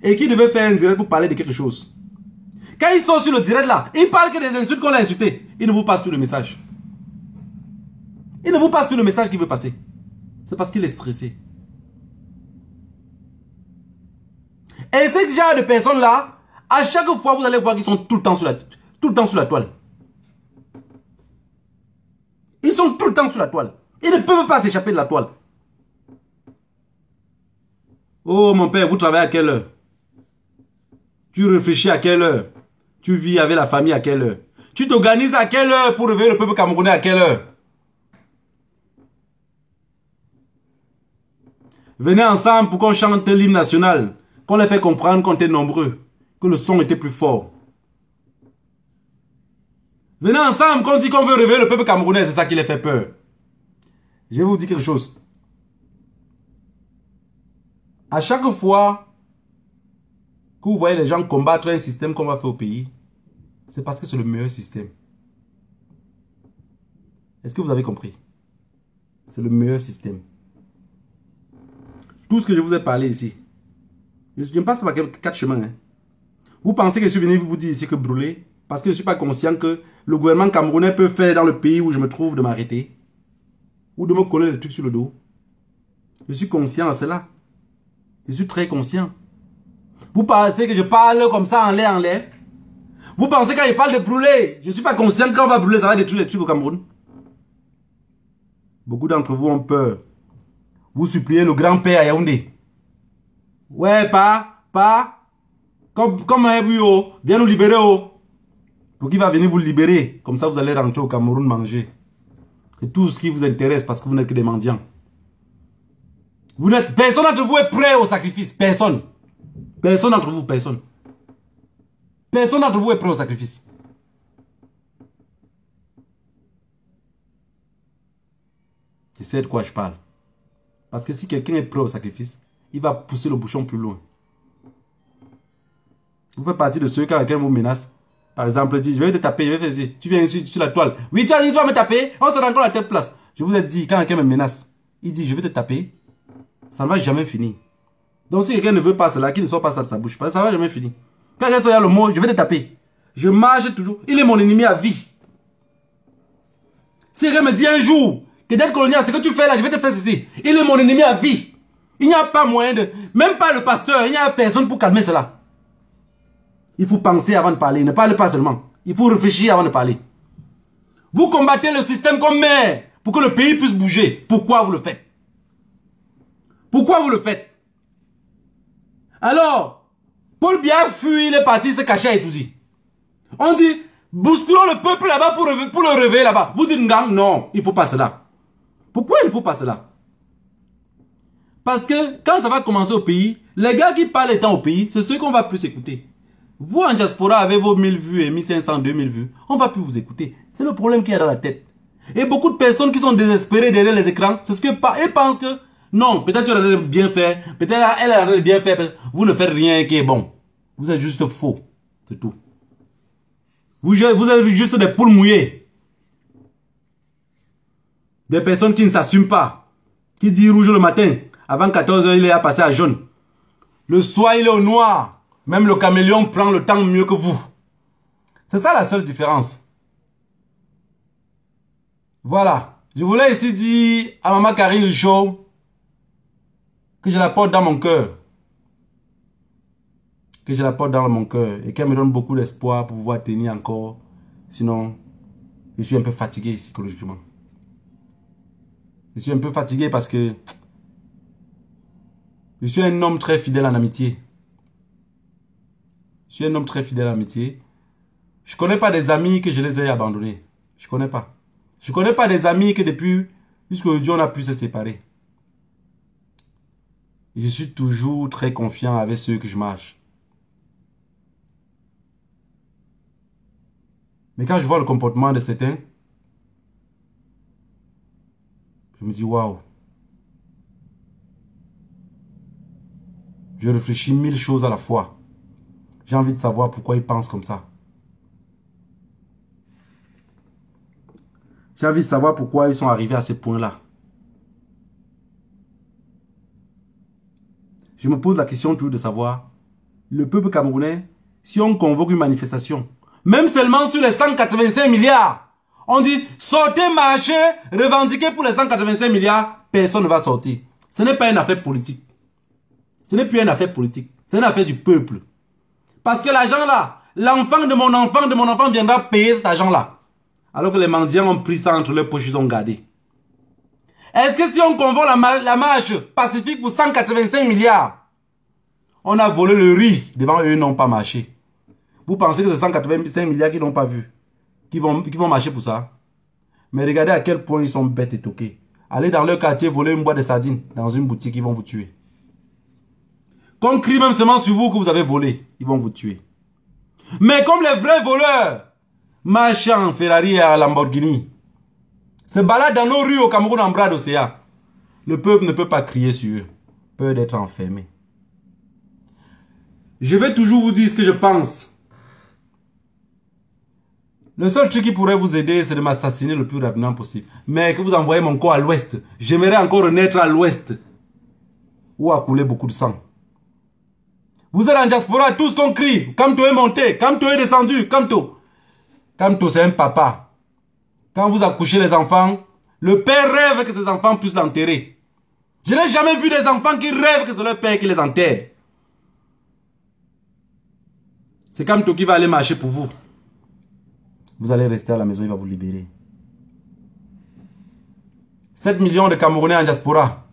et qui devait faire un direct pour parler de quelque chose, quand il sort sur le direct là, il parle que des insultes qu'on a insultées. Il ne vous passe plus le message. Il ne vous passe plus le message qu'il veut passer. C'est parce qu'il est stressé. ces genre de personnes-là, à chaque fois, vous allez voir qu'ils sont tout le temps sur la toile. Ils sont tout le temps sur la toile. Ils ne peuvent pas s'échapper de la toile. Oh mon père, vous travaillez à quelle heure? Tu réfléchis à quelle heure? Tu vis avec la famille à quelle heure? Tu t'organises à quelle heure pour réveiller le peuple camerounais à quelle heure? Venez ensemble pour qu'on chante l'hymne national. Qu'on les fait comprendre qu'on était nombreux. Que le son était plus fort. Venez ensemble qu'on dit qu'on veut réveiller le peuple camerounais. C'est ça qui les fait peur. Je vais vous dire quelque chose. À chaque fois que vous voyez les gens combattre un système qu'on va faire au pays, c'est parce que c'est le meilleur système. Est-ce que vous avez compris? C'est le meilleur système. Tout ce que je vous ai parlé ici, je ne passe pas par 4 chemins. Hein. Vous pensez que je suis venu vous dire ici que brûler, parce que je ne suis pas conscient que le gouvernement camerounais peut faire dans le pays où je me trouve de m'arrêter, ou de me coller des trucs sur le dos. Je suis conscient de cela. Je suis très conscient. Vous pensez que je parle comme ça en l'air? Vous pensez que quand je parle de brûler, je ne suis pas conscient que quand on va brûler, ça va détruire les trucs au Cameroun? Beaucoup d'entre vous ont peur. Vous suppliez le grand-père à Yaoundé. Ouais, comme un bureau, viens nous libérer. Pour qui va venir vous libérer? Comme ça, vous allez rentrer au Cameroun manger. C'est tout ce qui vous intéresse parce que vous n'êtes que des mendiants. Personne d'entre vous est prêt au sacrifice. Personne. Personne d'entre vous, personne. Personne d'entre vous est prêt au sacrifice. Je sais de quoi je parle. Parce que si quelqu'un est prêt au sacrifice, il va pousser le bouchon plus loin. Vous faites partie de ceux quand quelqu'un vous menace. Par exemple, dit, je vais te taper, je vais faire ça. Tu viens ici sur la toile. Oui, tu as dit, tu vas me taper. On se rend compte à telle place. Je vous ai dit, quand quelqu'un me menace, il dit, je vais te taper. Ça ne va jamais finir. Donc si quelqu'un ne veut pas cela, qu'il ne sort pas ça de sa bouche. Parce que ça ne va jamais finir. Quand quelqu'un sort le mot, je vais te taper. Je marche toujours. Il est mon ennemi à vie. Si quelqu'un me dit un jour, que d'être colonial, ce que tu fais là, je vais te faire ceci. Il est mon ennemi à vie. Il n'y a pas moyen de... Même pas le pasteur, il n'y a personne pour calmer cela. Il faut penser avant de parler. Ne parlez pas seulement. Il faut réfléchir avant de parler. Vous combattez le système comme maire pour que le pays puisse bouger. Pourquoi vous le faites? Pourquoi vous le faites? Alors, Paul Biya fuit, il est parti se cacher et tout dit. On dit, bousculons le peuple là-bas pour le réveiller là-bas. Vous dites, non, il ne faut pas cela. Pourquoi il ne faut pas cela? Parce que quand ça va commencer au pays, les gars qui parlent étant au pays, c'est ceux qu'on va plus écouter. Vous en diaspora avec vos 1000 vues et 1500, 2000 vues, on va plus vous écouter. C'est le problème qu'il y a dans la tête. Et beaucoup de personnes qui sont désespérées derrière les écrans, c'est ce que elles pensent que non, peut-être tu aurais bien fait, peut-être elle aurait bien fait, vous ne faites rien qui est bon. Vous êtes juste faux, c'est tout. Vous êtes juste des poules mouillées. Des personnes qui ne s'assument pas, qui disent rouge le matin, avant 14 h il est à passer à jaune. Le soir il est au noir. Même le caméléon prend le temps mieux que vous. C'est ça la seule différence. Voilà. Je voulais ici dire à Maman Karine Richaud que je la porte dans mon cœur. Que je la porte dans mon cœur. Et qu'elle me donne beaucoup d'espoir pour pouvoir tenir encore. Sinon, je suis un peu fatigué psychologiquement. Je suis un peu fatigué parce que je suis un homme très fidèle en amitié. Je suis un homme très fidèle à l'amitié. Je ne connais pas des amis que je les ai abandonnés. Je ne connais pas. Je ne connais pas des amis que depuis, jusqu'à aujourd'hui, on a pu se séparer. Et je suis toujours très confiant avec ceux que je marche. Mais quand je vois le comportement de certains, je me dis waouh. Je réfléchis 1000 choses à la fois. J'ai envie de savoir pourquoi ils pensent comme ça. J'ai envie de savoir pourquoi ils sont arrivés à ce point-là. Je me pose la question toujours de savoir, le peuple camerounais, si on convoque une manifestation, même seulement sur les 185 milliards, on dit, sortez, marchez, revendiquez pour les 185 milliards, personne ne va sortir. Ce n'est pas une affaire politique. Ce n'est plus une affaire politique. C'est une affaire du peuple. Parce que l'argent là, l'enfant de mon enfant viendra payer cet argent-là. Alors que les mendiants ont pris ça entre leurs poches, ils ont gardé. Est-ce que si on convoque la marche pacifique pour 185 milliards, on a volé le riz devant eux, ils n'ont pas marché. Vous pensez que c'est 185 milliards qu'ils n'ont pas vu, qui vont marcher pour ça? Mais regardez à quel point ils sont bêtes et toqués. Allez dans leur quartier voler une boîte de sardines dans une boutique, ils vont vous tuer. Qu'on crie même seulement sur vous que vous avez volé, ils vont vous tuer. Mais comme les vrais voleurs marchent en Ferrari et à Lamborghini, se baladent dans nos rues au Cameroun en bras d'océan, le peuple ne peut pas crier sur eux, peur d'être enfermé. Je vais toujours vous dire ce que je pense. Le seul truc qui pourrait vous aider, c'est de m'assassiner le plus rapidement possible. Mais que vous envoyez mon corps à l'ouest, j'aimerais encore renaître à l'ouest, où a coulé beaucoup de sang. Vous êtes en diaspora, tout ce qu'on crie. Kamto est monté, Kamto est descendu, Kamto. Kamto, c'est un papa. Quand vous accouchez les enfants, le père rêve que ses enfants puissent l'enterrer. Je n'ai jamais vu des enfants qui rêvent que c'est leur père qui les enterre. C'est Kamto qui va aller marcher pour vous. Vous allez rester à la maison, il va vous libérer. 7 millions de Camerounais en diaspora.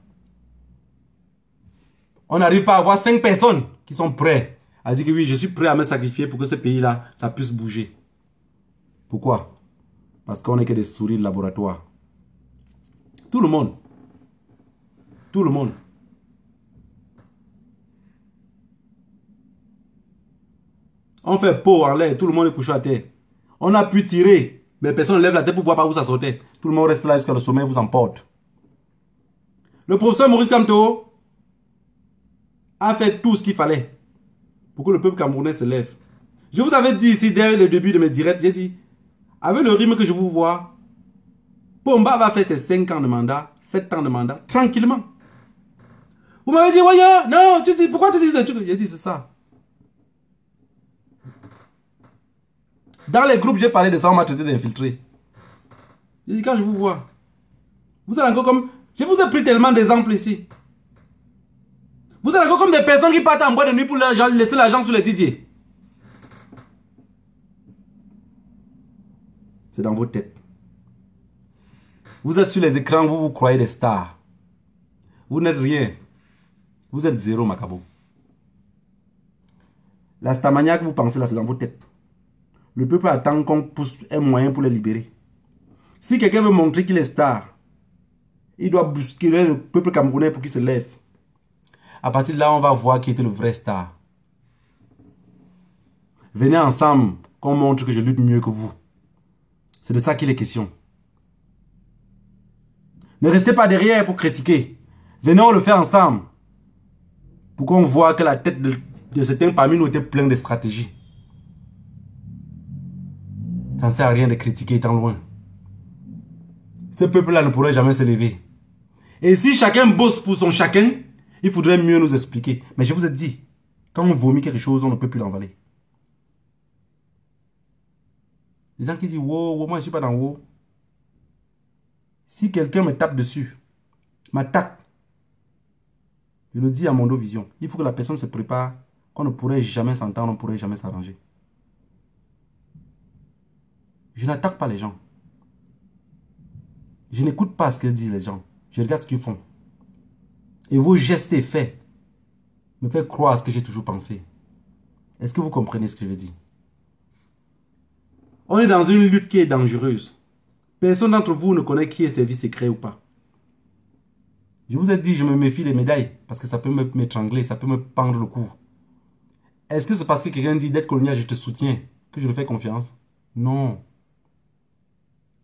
On n'arrive pas à avoir 5 personnes qui sont prêts à dire que oui, je suis prêt à me sacrifier pour que ce pays-là, ça puisse bouger. Pourquoi? Parce qu'on n'est que des souris de laboratoire. Tout le monde. Tout le monde. On fait peau en l'air, tout le monde est couché à terre. On a pu tirer, mais personne ne lève la tête pour voir par où ça sortait. Tout le monde reste là jusqu'à le sommet vous emporte. Le professeur Maurice Kamto a fait tout ce qu'il fallait pour que le peuple camerounais se lève. Je vous avais dit ici, dès le début de mes directs, j'ai dit, avec le rythme que je vous vois, Pomba va faire ses 5 ans de mandat, 7 ans de mandat, tranquillement. Vous m'avez dit, voyons, non, tu dis, pourquoi tu dis le truc? J'ai dit, c'est ça. Dans les groupes, j'ai parlé de ça, on m'a traité d'infiltré. J'ai dit, quand je vous vois, vous êtes encore comme... Je vous ai pris tellement d'exemples ici. Vous êtes encore comme des personnes qui partent en boîte de nuit pour laisser l'argent sur les Didier. C'est dans vos têtes. Vous êtes sur les écrans, vous vous croyez des stars. Vous n'êtes rien. Vous êtes zéro, Macabo. La starmania que vous pensez là, c'est dans vos têtes. Le peuple attend qu'on pousse un moyen pour les libérer. Si quelqu'un veut montrer qu'il est star, il doit bousculer le peuple camerounais pour qu'il se lève. À partir de là, on va voir qui était le vrai star. Venez ensemble, qu'on montre que je lutte mieux que vous. C'est de ça qu'il est question. Ne restez pas derrière pour critiquer. Venez, on le fait ensemble. Pour qu'on voit que la tête de certains parmi nous était pleine de stratégies. Ça ne sert à rien de critiquer étant loin. Ce peuple-là ne pourrait jamais se lever. Et si chacun bosse pour son chacun, il faudrait mieux nous expliquer. Mais je vous ai dit, quand on vomit quelque chose, on ne peut plus l'envaler. Les gens qui disent, wow, moi je ne suis pas dans wow. Si quelqu'un me tape dessus, m'attaque, je le dis à Mondo Vision, il faut que la personne se prépare, qu'on ne pourrait jamais s'entendre, on ne pourrait jamais s'arranger. Je n'attaque pas les gens. Je n'écoute pas ce que disent les gens. Je regarde ce qu'ils font. Et vos gestes et faits me font croire à ce que j'ai toujours pensé. Est-ce que vous comprenez ce que je veux dire? On est dans une lutte qui est dangereuse. Personne d'entre vous ne connaît qui est service secret ou pas. Je vous ai dit, je me méfie des médailles parce que ça peut m'étrangler, ça peut me pendre le cou. Est-ce que c'est parce que quelqu'un dit d'être colonial, je te soutiens, que je le fais confiance? Non.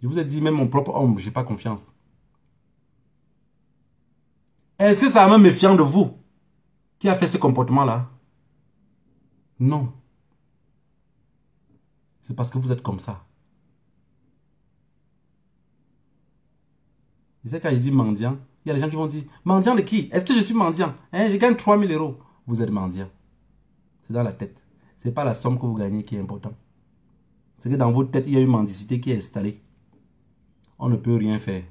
Je vous ai dit, même mon propre homme, je n'ai pas confiance. Est-ce que c'est un homme méfiant de vous qui a fait ce comportement-là? Non. C'est parce que vous êtes comme ça. Et c'est quand il dit mendiant, il y a des gens qui vont dire, mendiant de qui? Est-ce que je suis mendiant? Hein, je gagne 3000 €. Vous êtes mendiant. C'est dans la tête. Ce n'est pas la somme que vous gagnez qui est importante. C'est que dans votre tête, il y a une mendicité qui est installée. On ne peut rien faire.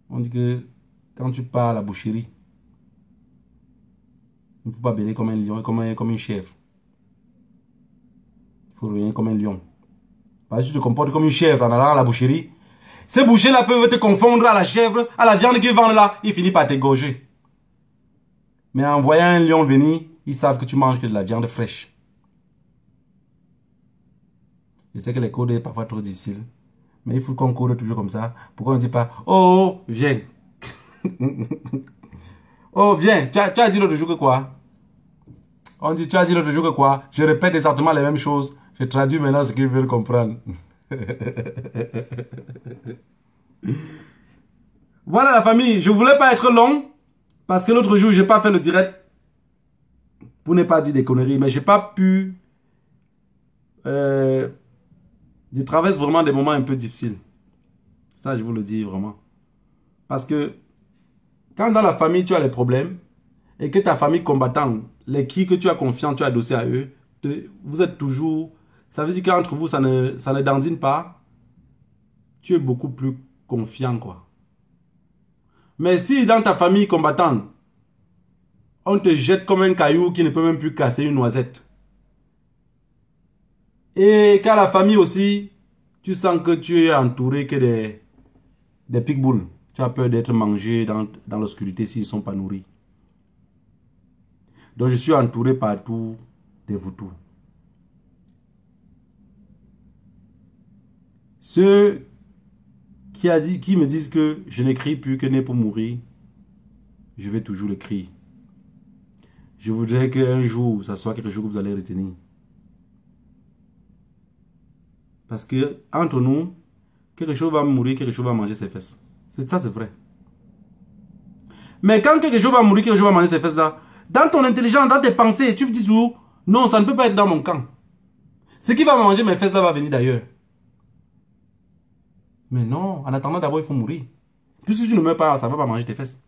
On dit que quand tu pars à la boucherie, il ne faut pas bêler comme un lion, comme une chèvre. Il faut revenir comme un lion. Parce que tu te comportes comme une chèvre en allant à la boucherie. Ces bouchers-là peuvent te confondre à la chèvre, à la viande qu'ils vendent là, il finit par t'égorger. Mais en voyant un lion venir, ils savent que tu manges que de la viande fraîche. Je sais que les codes sont parfois trop difficiles. Mais il faut qu'on code toujours comme ça. Pourquoi on ne dit pas, oh, viens. Oh, viens. Tu as dit l'autre jour que quoi? On dit, tu as dit l'autre jour que quoi? Je répète exactement les mêmes choses. Je traduis maintenant ce qu'ils veulent comprendre. Voilà la famille. Je ne voulais pas être long. Parce que l'autre jour, je n'ai pas fait le direct. Pour ne pas dire des conneries. Mais je n'ai pas pu... je traverse vraiment des moments un peu difficiles. Ça, je vous le dis vraiment. Parce que quand dans la famille, tu as les problèmes et que ta famille combattante, les qui que tu as confiance, tu as adossé à eux, vous êtes toujours... Ça veut dire qu'entre vous, ça ne dandine pas. Tu es beaucoup plus confiant, quoi. Mais si dans ta famille combattante, on te jette comme un caillou qui ne peut même plus casser une noisette. Et qu'à la famille aussi, tu sens que tu es entouré que des pitbulls. Tu as peur d'être mangé dans l'obscurité s'ils ne sont pas nourris. Donc je suis entouré partout des vautours. Ceux qui me disent que je n'écris plus que né pour mourir, je vais toujours l'écrire. Je voudrais qu'un jour, ça soit quelque chose que vous allez retenir. Parce que entre nous, quelque chose va mourir, quelque chose va manger ses fesses. Ça, c'est vrai. Mais quand quelque chose va mourir, quelque chose va manger ses fesses là, dans ton intelligence, dans tes pensées, tu te dis toujours, non, ça ne peut pas être dans mon camp. Ce qui va manger mes fesses là va venir d'ailleurs. Mais non, en attendant d'abord, il faut mourir. Puisque tu ne meurs pas, ça ne va pas manger tes fesses.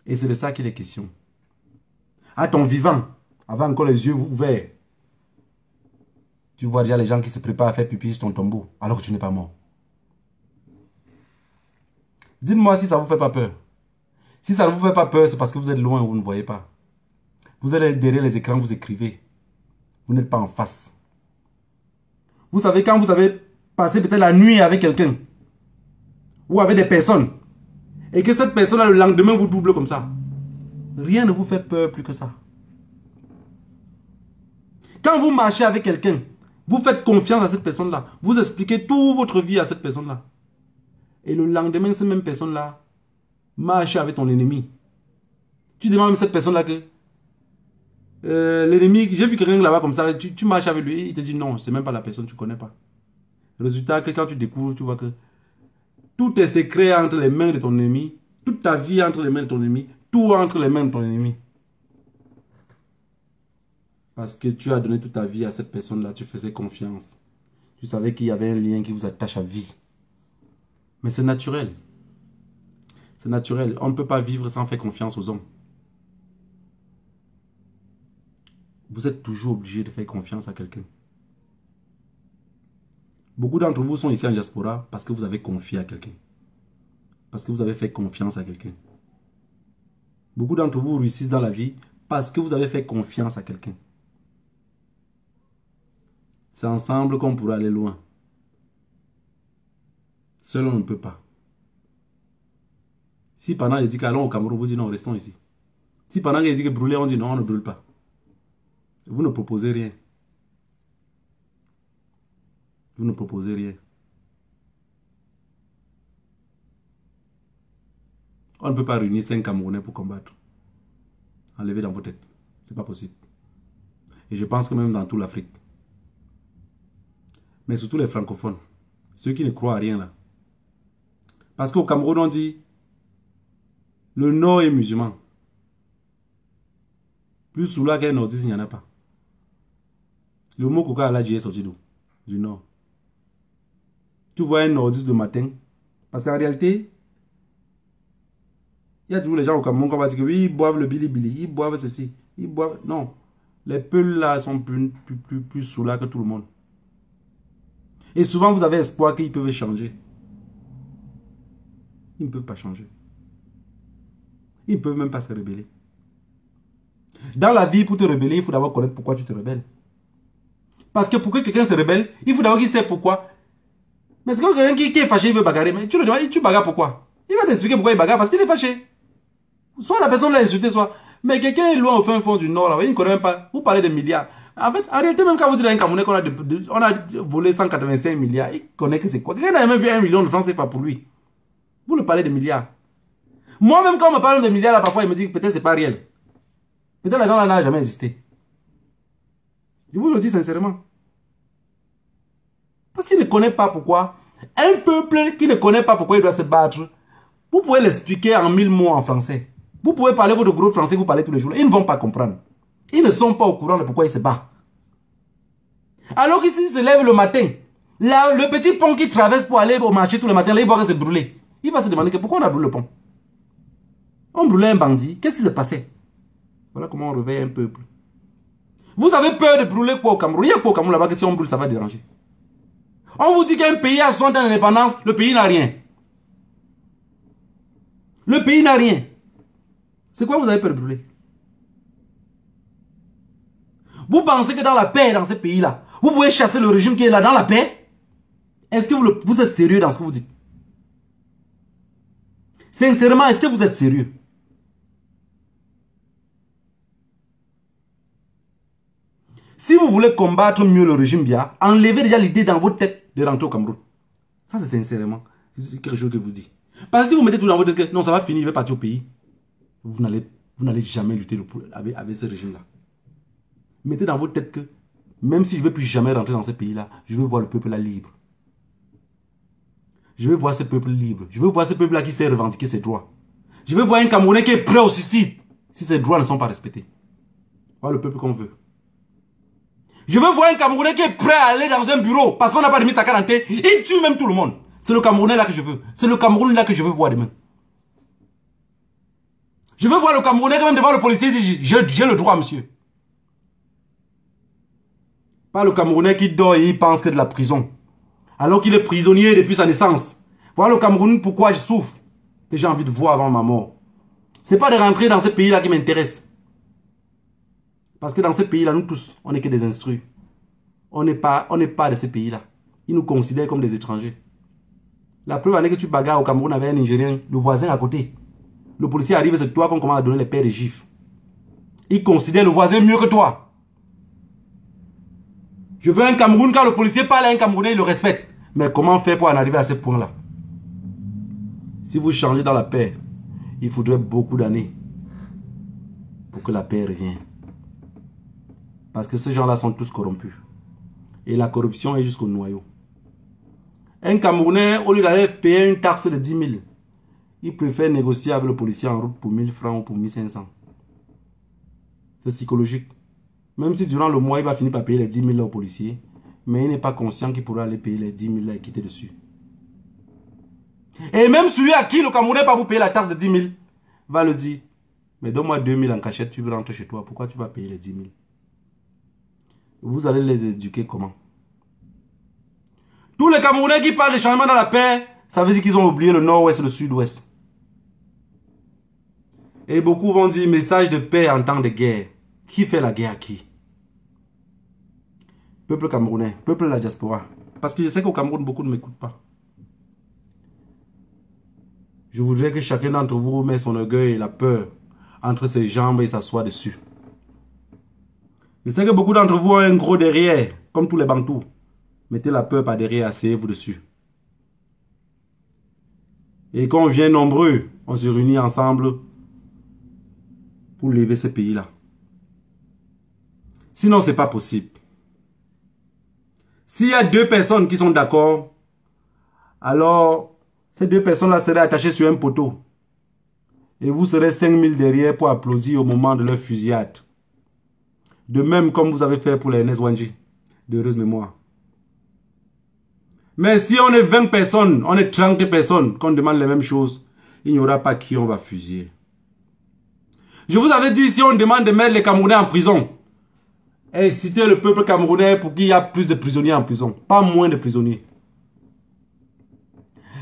Et c'est de ça qu'il est question. À ton vivant, avant encore les yeux ouverts, tu vois déjà les gens qui se préparent à faire pipi sur ton tombeau, alors que tu n'es pas mort. Dites-moi si ça ne vous fait pas peur. Si ça ne vous fait pas peur, c'est parce que vous êtes loin, vous ne voyez pas. Vous êtes derrière les écrans, vous écrivez. Vous n'êtes pas en face. Vous savez, quand vous avez passé peut-être la nuit avec quelqu'un, ou avec des personnes, et que cette personne-là, le lendemain, vous double comme ça, rien ne vous fait peur plus que ça. Quand vous marchez avec quelqu'un, vous faites confiance à cette personne-là. Vous expliquez toute votre vie à cette personne-là. Et le lendemain, cette même personne-là marche avec ton ennemi. Tu demandes à cette personne-là que l'ennemi, j'ai vu quelqu'un là-bas comme ça, tu marches avec lui, il te dit non, c'est même pas la personne, tu ne connais pas. Le résultat, que quand tu découvres, tu vois que tout est secret entre les mains de ton ennemi, toute ta vie entre les mains de ton ennemi, tout entre les mains de ton ennemi. Parce que tu as donné toute ta vie à cette personne-là, tu faisais confiance. Tu savais qu'il y avait un lien qui vous attache à vie. Mais c'est naturel. C'est naturel. On ne peut pas vivre sans faire confiance aux hommes. Vous êtes toujours obligé de faire confiance à quelqu'un. Beaucoup d'entre vous sont ici en diaspora parce que vous avez confié à quelqu'un. Parce que vous avez fait confiance à quelqu'un. Beaucoup d'entre vous réussissent dans la vie parce que vous avez fait confiance à quelqu'un. C'est ensemble qu'on pourra aller loin. Seul, on ne peut pas. Si pendant il dit qu'allons au Cameroun, vous dites non, restons ici. Si pendant il dit que brûler, on dit non, on ne brûle pas. Vous ne proposez rien. Vous ne proposez rien. On ne peut pas réunir 5 Camerounais pour combattre. Enlevez dans vos têtes. Ce n'est pas possible. Et je pense que même dans toute l'Afrique. Mais surtout les francophones. Ceux qui ne croient à rien là. Parce qu'au Cameroun, on dit le Nord est musulman. Plus sous là qu'un nordiste, il n'y en a pas. Le mot coca à la est sorti d'où? Du Nord. Tu vois un nordiste le matin. Parce qu'en réalité, il y a toujours les gens au Cameroun qui vont dire que oui, ils boivent le bilibili, ils boivent ceci, ils boivent... Non. Les peuls là sont plus sous là que tout le monde. Et souvent, vous avez espoir qu'ils peuvent changer. Ils ne peuvent pas changer. Ils ne peuvent même pas se rebeller. Dans la vie, pour te rebeller, il faut d'abord connaître pourquoi tu te rebelles. Parce que pour que quelqu'un se rebelle, il faut d'abord qu'il sait pourquoi. Mais c'est quand quelqu'un qui est fâché, il veut bagarrer. Mais tu le demandes, tu bagarres pourquoi? Il va t'expliquer pourquoi il bagarre, parce qu'il est fâché. Soit la personne l'a insulté, soit... Mais quelqu'un est loin au fin fond du Nord, là, il ne connaît même pas. Vous parlez de milliards. En fait, en réalité, même quand vous dites à un Camerounais qu'on a volé 185 milliards, il connaît que c'est quoi. Quelqu'un n'a même vu 1 million de francs, c'est pas pour lui. Vous le parlez de milliards. Moi-même, quand on me parle de milliards, là, parfois, il me dit que peut-être c'est pas réel. Peut-être l'argent là n'a jamais existé. Je vous le dis sincèrement. Parce qu'il ne connaît pas pourquoi. Un peuple qui ne connaît pas pourquoi il doit se battre, vous pouvez l'expliquer en 1000 mots en français. Vous pouvez parler votre gros français que vous parlez tous les jours. Ils ne vont pas comprendre. Ils ne sont pas au courant de pourquoi ils se battent. Alors qu'ici, ils se lèvent le matin. Là, le petit pont qui traverse pour aller au marché tous les matins, là, il voit que c'est brûlé. Il va se demander pourquoi on a brûlé le pont. On brûlait un bandit. Qu'est-ce qui s'est passé? Voilà comment on réveille un peuple. Vous avez peur de brûler quoi au Cameroun? Il y a quoi au Cameroun là-bas que si on brûle, ça va déranger. On vous dit qu'un pays a 60 ans d'indépendance, le pays n'a rien. Le pays n'a rien. C'est quoi vous avez peur de brûler? Vous pensez que dans la paix, dans ce pays-là, vous pouvez chasser le régime qui est là dans la paix? Est-ce que vous êtes sérieux dans ce que vous dites? Sincèrement, est-ce que vous êtes sérieux? Si vous voulez combattre mieux le régime Biya, enlevez déjà l'idée dans votre tête de rentrer au Cameroun. Ça, c'est sincèrement quelque chose que je vous dis. Parce que si vous mettez tout dans votre tête que non, ça va finir, il va partir au pays, vous n'allez jamais lutter avec ce régime-là. Mettez dans votre tête que même si je ne veux plus jamais rentrer dans ce pays-là, je veux voir le peuple là libre. Je veux voir ce peuple libre. Je veux voir ce peuple là qui sait revendiquer ses droits. Je veux voir un Camerounais qui est prêt au suicide si ses droits ne sont pas respectés. Voilà le peuple qu'on veut. Je veux voir un Camerounais qui est prêt à aller dans un bureau parce qu'on n'a pas remis sa carte d'identité. Il tue même tout le monde. C'est le Camerounais là que je veux. C'est le Cameroun là que je veux voir demain. Je veux voir le Camerounais quand même devant le policier dit j'ai le droit, monsieur. Pas le Camerounais qui dort et il pense que de la prison. Alors qu'il est prisonnier depuis sa naissance. Voilà le Cameroun pourquoi je souffre. Que j'ai envie de voir avant ma mort. C'est pas de rentrer dans ce pays là qui m'intéresse. Parce que dans ce pays-là, nous tous, on n'est que des instruits. On n'est pas de ce pays-là. Ils nous considèrent comme des étrangers. La preuve année que tu bagarres au Cameroun avec un Nigérien, le voisin à côté. Le policier arrive, c'est toi qu'on commence à donner les paires de gifles. Ils considèrent le voisin mieux que toi. Je veux un Cameroun, quand le policier parle à un Camerounais, il le respecte. Mais comment faire pour en arriver à ce point-là? Si vous changez dans la paix, il faudrait beaucoup d'années pour que la paix revienne. Parce que ces gens-là sont tous corrompus. Et la corruption est jusqu'au noyau. Un Camerounais, au lieu d'aller payer une taxe de 10 000, il préfère négocier avec le policier en route pour 1000 francs ou pour 1500. C'est psychologique. Même si durant le mois, il va finir par payer les 10 000 là au policier, mais il n'est pas conscient qu'il pourra aller payer les 10 000 là et quitter dessus. Et même celui à qui le Camerounais pas pour payer la taxe de 10 000, va le dire, mais donne-moi 2 000 en cachette, tu veux rentrer chez toi, pourquoi tu vas payer les 10 000? Vous allez les éduquer comment? Tous les Camerounais qui parlent de changement dans la paix, ça veut dire qu'ils ont oublié le nord-ouest et le sud-ouest. Et beaucoup vont dire message de paix en temps de guerre. Qui fait la guerre à qui? Peuple camerounais, peuple de la diaspora. Parce que je sais qu'au Cameroun, beaucoup ne m'écoutent pas. Je voudrais que chacun d'entre vous mette son orgueil et la peur entre ses jambes et s'assoie dessus. Je sais que beaucoup d'entre vous ont un gros derrière, comme tous les Bantous. Mettez la peur par derrière, asseyez-vous dessus. Et quand on vient nombreux, on se réunit ensemble pour lever ce pays-là. Sinon, ce n'est pas possible. S'il y a 2 personnes qui sont d'accord, alors ces 2 personnes-là seraient attachées sur un poteau. Et vous serez 5000 derrière pour applaudir au moment de leur fusillade. De même comme vous avez fait pour les NSWanji, d'heureuse mémoire. Mais si on est 20 personnes, on est 30 personnes, qu'on demande les mêmes choses, il n'y aura pas qui on va fusiller. Je vous avais dit, si on demande de mettre les Camerounais en prison, exciter le peuple camerounais pour qu'il y ait plus de prisonniers en prison, pas moins de prisonniers.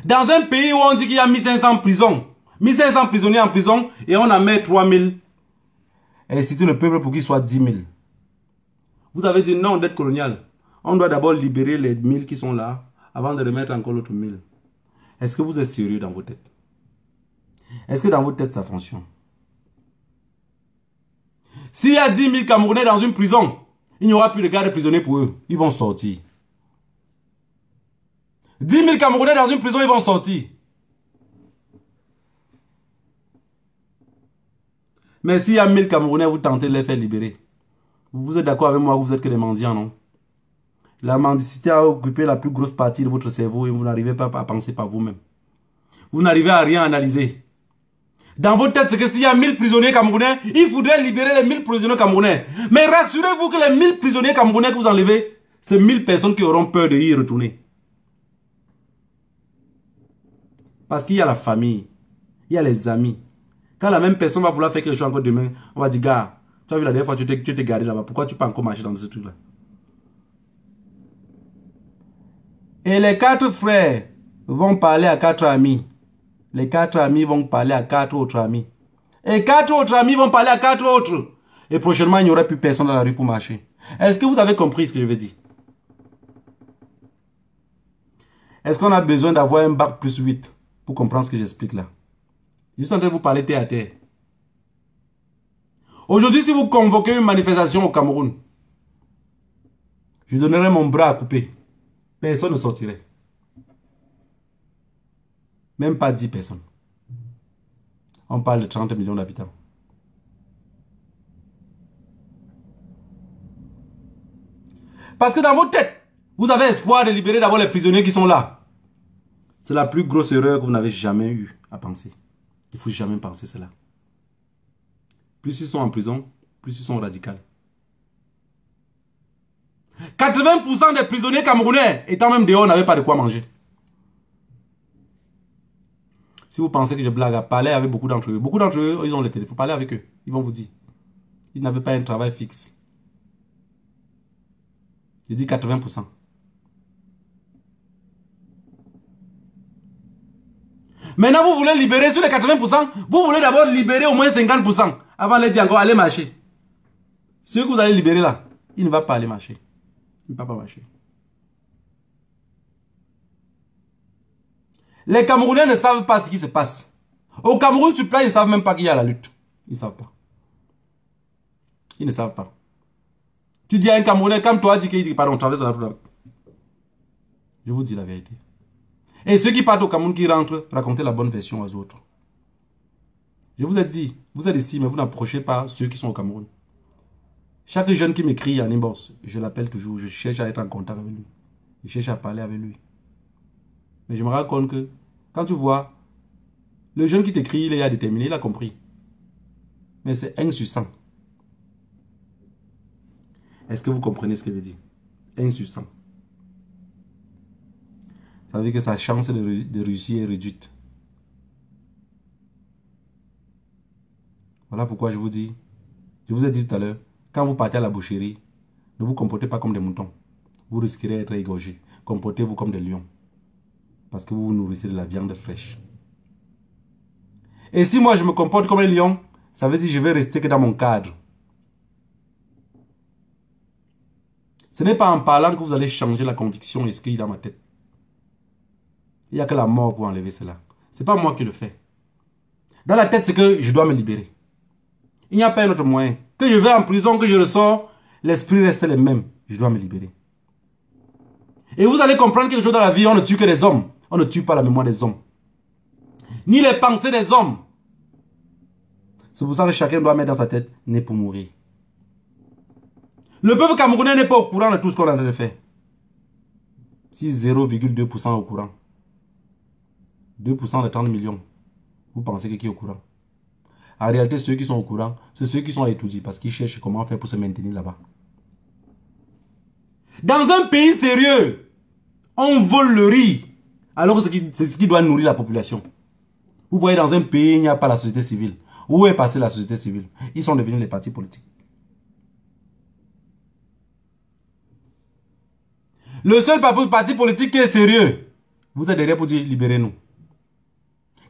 Dans un pays où on dit qu'il y a 1500 prisons, 1500 prisonniers en prison et on en met 3000. Et inciter le peuple pour qu'il soit 10 000. Vous avez dit non, dette coloniale. On doit d'abord libérer les 1000 qui sont là avant de remettre encore l'autre 1000. Est-ce que vous êtes sérieux dans vos têtes? Est-ce que dans vos têtes ça fonctionne? S'il y a 10 000 Camerounais dans une prison, il n'y aura plus de garde prisonniers pour eux. Ils vont sortir. 10 000 Camerounais dans une prison, ils vont sortir. Mais s'il y a 1000 Camerounais, vous tentez de les faire libérer. Vous êtes d'accord avec moi que vous êtes que des mendiants, non? La mendicité a occupé la plus grosse partie de votre cerveau et vous n'arrivez pas à penser par vous-même. Vous n'arrivez à rien analyser. Dans votre tête, c'est que s'il y a 1000 prisonniers camerounais, il faudrait libérer les 1000 prisonniers camerounais. Mais rassurez-vous que les 1000 prisonniers camerounais que vous enlevez, c'est 1000 personnes qui auront peur de y retourner. Parce qu'il y a la famille, il y a les amis. Quand la même personne va vouloir faire quelque chose encore demain, on va dire, gars, tu as vu la dernière fois, tu t'es garé là-bas, pourquoi tu peux encore marcher dans ce truc-là? Et les 4 frères vont parler à 4 amis. Les 4 amis vont parler à 4 autres amis. Et 4 autres amis vont parler à 4 autres. Et prochainement, il n'y aura plus personne dans la rue pour marcher. Est-ce que vous avez compris ce que je veux dire? Est-ce qu'on a besoin d'avoir un bac plus 8 pour comprendre ce que j'explique là? Je suis en train de vous parler terre à terre. Aujourd'hui, si vous convoquez une manifestation au Cameroun, je donnerai mon bras à couper. Personne ne sortirait. Même pas 10 personnes. On parle de 30 millions d'habitants. Parce que dans votre tête, vous avez espoir de libérer d'abord les prisonniers qui sont là. C'est la plus grosse erreur que vous n'avez jamais eu à penser. Il ne faut jamais penser cela. Plus ils sont en prison, plus ils sont radicaux. 80% des prisonniers camerounais, étant même dehors, n'avaient pas de quoi manger. Si vous pensez que je blague, parlez avec beaucoup d'entre eux. Beaucoup d'entre eux, ils ont le téléphone. Parlez avec eux. Ils vont vous dire. Ils n'avaient pas un travail fixe. Je dis 80%. Maintenant, vous voulez libérer sur les 80%. Vous voulez d'abord libérer au moins 50%. Avant de les dire encore, allez marcher. Ceux que vous allez libérer là, il ne va pas aller marcher. Il ne va pas marcher. Les Camerounais ne savent pas ce qui se passe. Au Cameroun, sur place, ils ne savent même pas qu'il y a la lutte. Ils ne savent pas. Ils ne savent pas. Tu dis à un Camerounais, comme toi, dit qu'il dit, pardon, traverse la route. Je vous dis la vérité. Et ceux qui partent au Cameroun, qui rentrent, racontez la bonne version aux autres. Je vous ai dit, vous êtes ici, mais vous n'approchez pas ceux qui sont au Cameroun. Chaque jeune qui m'écrit en inbox, je l'appelle toujours, je cherche à être en contact avec lui. Je cherche à parler avec lui. Mais je me rends compte que, quand tu vois, le jeune qui t'écrit, il est déterminé, il a compris. Mais c'est 1 sur 100. Est-ce que vous comprenez ce que je veux dire? 1 sur 100. Ça veut dire que sa chance de réussir est réduite. Voilà pourquoi je vous dis, je vous ai dit tout à l'heure, quand vous partez à la boucherie, ne vous comportez pas comme des moutons. Vous risquerez d'être égorgés. Comportez-vous comme des lions. Parce que vous vous nourrissez de la viande fraîche. Et si moi je me comporte comme un lion, ça veut dire que je vais rester que dans mon cadre. Ce n'est pas en parlant que vous allez changer la conviction et ce qu'il y a dans ma tête. Il n'y a que la mort pour enlever cela. Ce n'est pas moi qui le fais. Dans la tête, c'est que je dois me libérer. Il n'y a pas un autre moyen. Que je vais en prison, que je ressors, l'esprit reste le même. Je dois me libérer. Et vous allez comprendre quelque chose dans la vie, on ne tue que des hommes. On ne tue pas la mémoire des hommes. Ni les pensées des hommes. C'est pour ça que chacun doit mettre dans sa tête, né pour mourir. Le peuple camerounais n'est pas au courant de tout ce qu'on est en train de faire. Si 0,2% au courant. 2% de 30 millions. Vous pensez que qui est au courant? En réalité, ceux qui sont au courant, c'est ceux qui sont étourdis parce qu'ils cherchent comment faire pour se maintenir là-bas. Dans un pays sérieux, on vole le riz. Alors c'est ce qui doit nourrir la population. Vous voyez, dans un pays, il n'y a pas la société civile. Où est passée la société civile? Ils sont devenus les partis politiques. Le seul parti politique qui est sérieux, vous êtes derrière pour dire libérez-nous.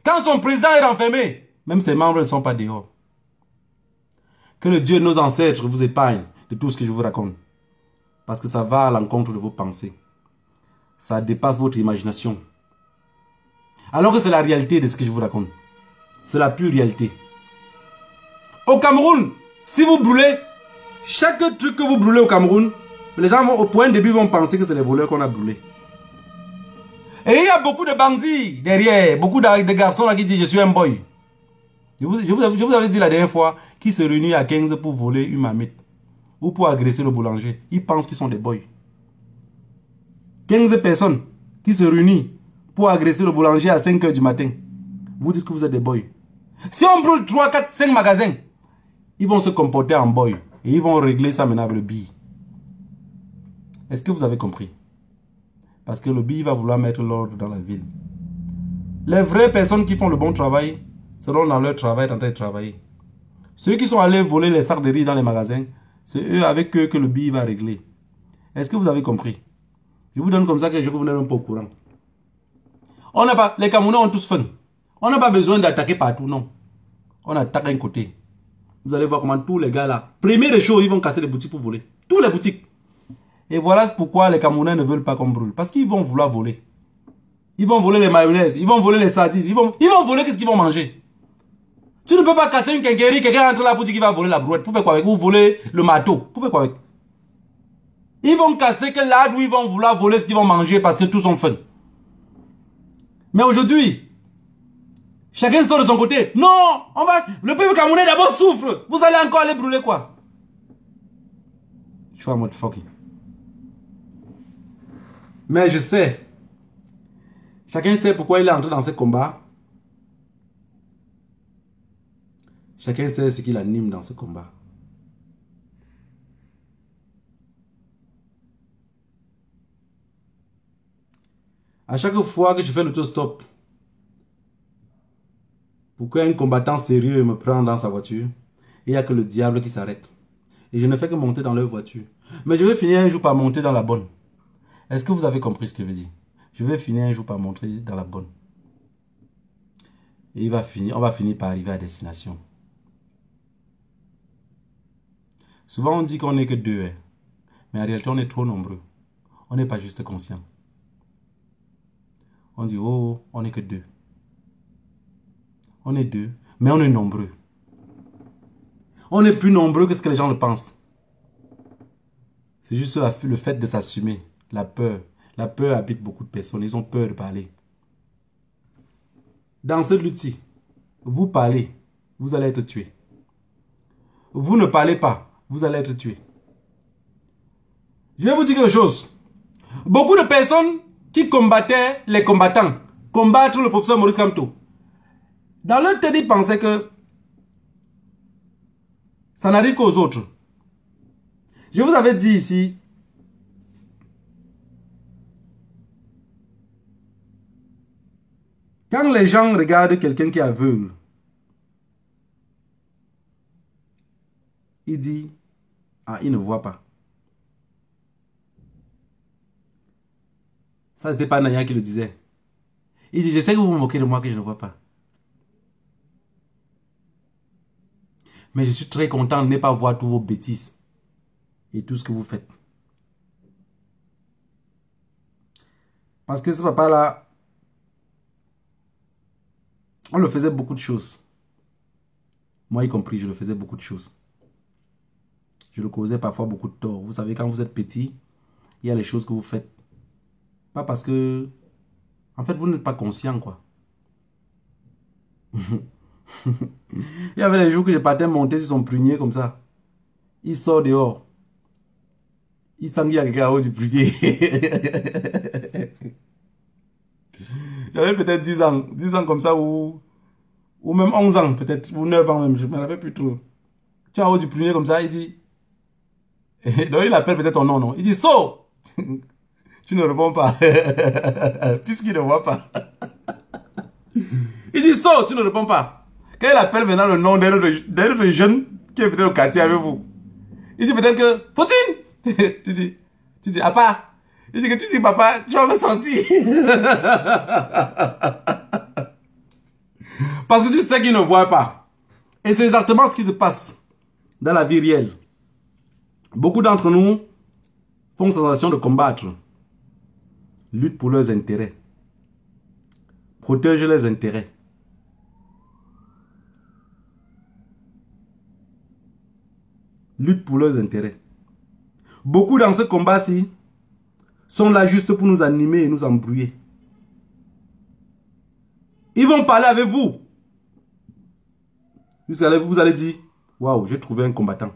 Quand son président est renfermé, même ses membres ne sont pas dehors. Que le Dieu de nos ancêtres vous épargne de tout ce que je vous raconte. Parce que ça va à l'encontre de vos pensées. Ça dépasse votre imagination. Alors que c'est la réalité de ce que je vous raconte. C'est la pure réalité. Au Cameroun, si vous brûlez, chaque truc que vous brûlez au Cameroun, les gens vont, au point de début vont penser que c'est les voleurs qu'on a brûlés. Et il y a beaucoup de bandits derrière, beaucoup de garçons là qui disent je suis un boy. Je vous avais dit la dernière fois qu'ils se réunissent à 15 pour voler une marmite ou pour agresser le boulanger. Ils pensent qu'ils sont des boys. 15 personnes qui se réunissent pour agresser le boulanger à 5 h du matin. Vous dites que vous êtes des boys. Si on brûle 3, 4, 5 magasins, ils vont se comporter en boy. Et ils vont régler ça maintenant avec le billet. Est-ce que vous avez compris? Parce que le billet va vouloir mettre l'ordre dans la ville. Les vraies personnes qui font le bon travail seront dans leur travail en train de travailler. Ceux qui sont allés voler les sacs de riz dans les magasins, c'est eux avec eux que le billet va régler. Est-ce que vous avez compris? Je vous donne comme ça que je vous n'êtes même pas au courant. On n'a pas, les Camerounais ont tous faim. On n'a pas besoin d'attaquer partout, non. On attaque un côté. Vous allez voir comment tous les gars là, première des choses, ils vont casser les boutiques pour voler. Tous les boutiques. Et voilà pourquoi les Camerounais ne veulent pas qu'on brûle. Parce qu'ils vont vouloir voler. Ils vont voler les mayonnaises, ils vont voler les sardines, ils vont voler qu'est-ce qu'ils vont manger. Tu ne peux pas casser une quincaillerie, quelqu'un entre là pour dire qu'il va voler la brouette. Pour faire quoi avec? Ou voler le marteau. Pour faire quoi avec? Ils vont casser que là où ils vont vouloir voler ce qu'ils vont manger parce que tous ont faim. Mais aujourd'hui, chacun sort de son côté. Non, le peuple camerounais d'abord souffre. Vous allez encore aller brûler quoi? Je suis en mode fucking. Mais je sais. Chacun sait pourquoi il est entré dans ce combat. Chacun sait ce qui l'anime dans ce combat. À chaque fois que je fais l'autostop, pour qu'un combattant sérieux me prenne dans sa voiture, il n'y a que le diable qui s'arrête. Et je ne fais que monter dans leur voiture. Mais je vais finir un jour par monter dans la bonne. Est-ce que vous avez compris ce que je veux dire? Je vais finir un jour par monter dans la bonne. Et on va finir par arriver à destination. Souvent on dit qu'on n'est que deux. Hein. Mais en réalité on est trop nombreux. On n'est pas juste conscient. On dit oh, on n'est que deux. On est deux, mais on est nombreux. On est plus nombreux que ce que les gens le pensent. C'est juste le fait de s'assumer. La peur. La peur habite beaucoup de personnes. Ils ont peur de parler. Dans cette lutte-ci, vous parlez, vous allez être tué. Vous ne parlez pas, vous allez être tué. Je vais vous dire quelque chose. Beaucoup de personnes qui combattaient les combattants, combattre le professeur Maurice Kamto, dans leur tête, ils pensaient que ça n'arrive qu'aux autres. Je vous avais dit ici, quand les gens regardent quelqu'un qui est aveugle, il dit, ah, il ne voit pas. Ça, c'était pas Naya qui le disait. Il dit, je sais que vous vous moquez de moi que je ne vois pas. Mais je suis très content de ne pas voir tous vos bêtises et tout ce que vous faites. Parce que ce papa-là, on le faisait beaucoup de choses. Moi y compris, je le faisais beaucoup de choses. Je le causais parfois beaucoup de tort. Vous savez, quand vous êtes petit, il y a les choses que vous faites. Pas parce que... En fait, vous n'êtes pas conscient, quoi. Il y avait des jours que je partais monter sur son prunier comme ça. Il sort dehors. Il sent qu'il y a quelqu'un en haut du prunier. J'avais peut-être 10 ans. 10 ans comme ça ou même 11 ans peut-être. Ou 9 ans même. Je ne me rappelle plus trop. Tu es en haut du prunier comme ça. Il dit... Donc il appelle peut-être ton nom, non. Il dit, saut. Tu ne réponds pas. Puisqu'il ne voit pas. Il dit, saut. Tu ne réponds pas. Quand il appelle maintenant le nom d'un autre jeune qui est peut-être au quartier avec vous, il dit peut-être que, Poutine. tu dis, papa. Il dit que tu dis, papa, tu vas me sentir. Parce que tu sais qu'ils ne voient pas. Et c'est exactement ce qui se passe dans la vie réelle. Beaucoup d'entre nous font sensation de combattre. Luttent pour leurs intérêts. Protègent leurs intérêts. Luttent pour leurs intérêts. Beaucoup dans ce combat-ci sont là juste pour nous animer et nous embrouiller. Ils vont parler avec vous. Jusqu'à là, vous allez dire, waouh, j'ai trouvé un combattant.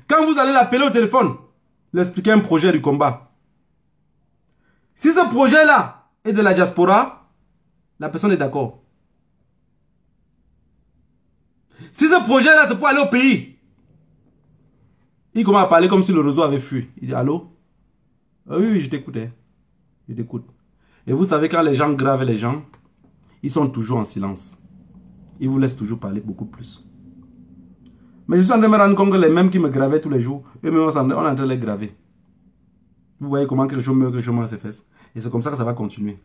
Quand vous allez l'appeler au téléphone, l'expliquer un projet du combat. Si ce projet-là est de la diaspora, la personne est d'accord. Si ce projet-là, c'est pour aller au pays, il commence à parler comme si le réseau avait fui. Il dit, allô? Ah oui, oui, je t'écoute. Hein. Je t'écoute. Et vous savez, quand les gens gravent les gens, ils sont toujours en silence. Ils vous laissent toujours parler beaucoup plus. Mais je suis en train de me rendre compte que les mêmes qui me gravaient tous les jours, eux-mêmes, on est en train de les graver. Vous voyez comment quelque chose meurt, quelque chose mange ses fesses. Et c'est comme ça que ça va continuer.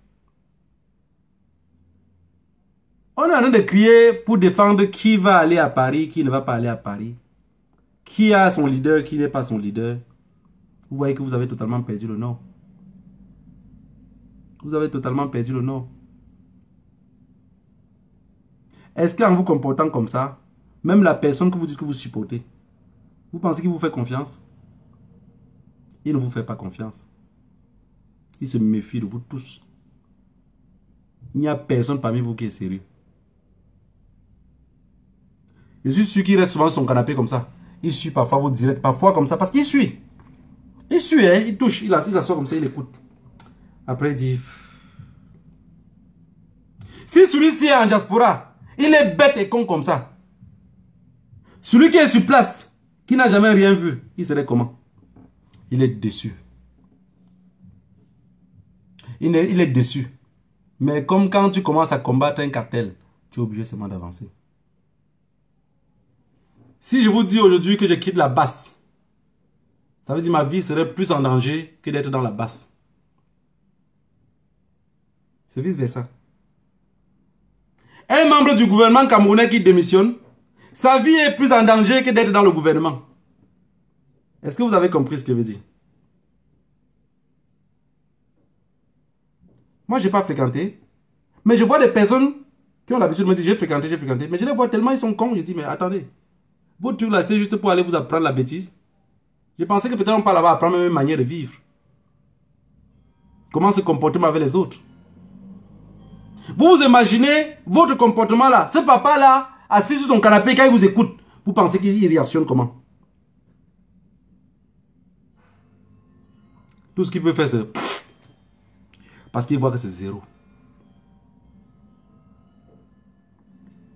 On est en train de crier pour défendre qui va aller à Paris, qui ne va pas aller à Paris. Qui a son leader, qui n'est pas son leader. Vous voyez que vous avez totalement perdu le nord. Vous avez totalement perdu le nord. Est-ce qu'en vous comportant comme ça, même la personne que vous dites que vous supportez, vous pensez qu'il vous fait confiance? Il ne vous fait pas confiance. Il se méfie de vous tous. Il n'y a personne parmi vous qui est sérieux. Je suis sûr qu'il reste souvent sur son canapé comme ça. Il suit parfois vos directs, parfois comme ça, parce qu'il suit. Il suit, hein, il touche, il s'assoit comme ça, il écoute. Après, il dit... Si celui-ci est en diaspora, il est bête et con comme ça. Celui qui est sur place, qui n'a jamais rien vu, il serait comment? Il est déçu. Il est déçu. Mais comme quand tu commences à combattre un cartel, tu es obligé seulement d'avancer. Si je vous dis aujourd'hui que je quitte la basse, ça veut dire que ma vie serait plus en danger que d'être dans la basse. C'est vice versa. Un membre du gouvernement camerounais qui démissionne, sa vie est plus en danger que d'être dans le gouvernement. Est-ce que vous avez compris ce que je veux dire? Moi, je n'ai pas fréquenté. Mais je vois des personnes qui ont l'habitude de me dire j'ai fréquenté. Mais je les vois tellement, ils sont cons. Je dis, mais attendez. Votre truc là, c'était juste pour aller vous apprendre la bêtise. Je pensais que peut-être on parle là-bas apprendre même une manière de vivre. Comment se comporter avec les autres. Vous vous imaginez votre comportement là. Ce papa là, assis sur son canapé, quand il vous écoute, vous pensez qu'il réactionne comment? Tout ce qu'il peut faire, c'est... Parce qu'il voit que c'est zéro.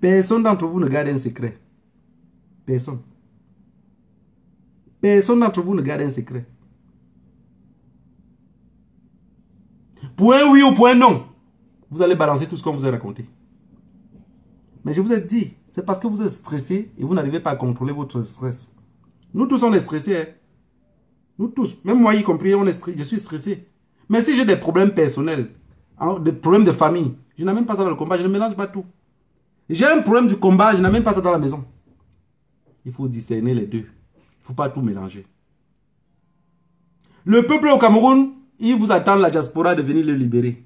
Personne d'entre vous ne garde un secret. Personne. Personne d'entre vous ne garde un secret. Pour un oui ou pour un non, vous allez balancer tout ce qu'on vous a raconté. Mais je vous ai dit, c'est parce que vous êtes stressé et vous n'arrivez pas à contrôler votre stress. Nous tous, on est stressés. Hein? Nous tous, même moi y compris, je suis stressé. Mais si j'ai des problèmes personnels, hein, des problèmes de famille, je n'amène pas ça dans le combat, je ne mélange pas tout. J'ai un problème du combat, je n'amène pas ça dans la maison. Il faut discerner les deux. Il ne faut pas tout mélanger. Le peuple au Cameroun, il vous attend la diaspora de venir le libérer.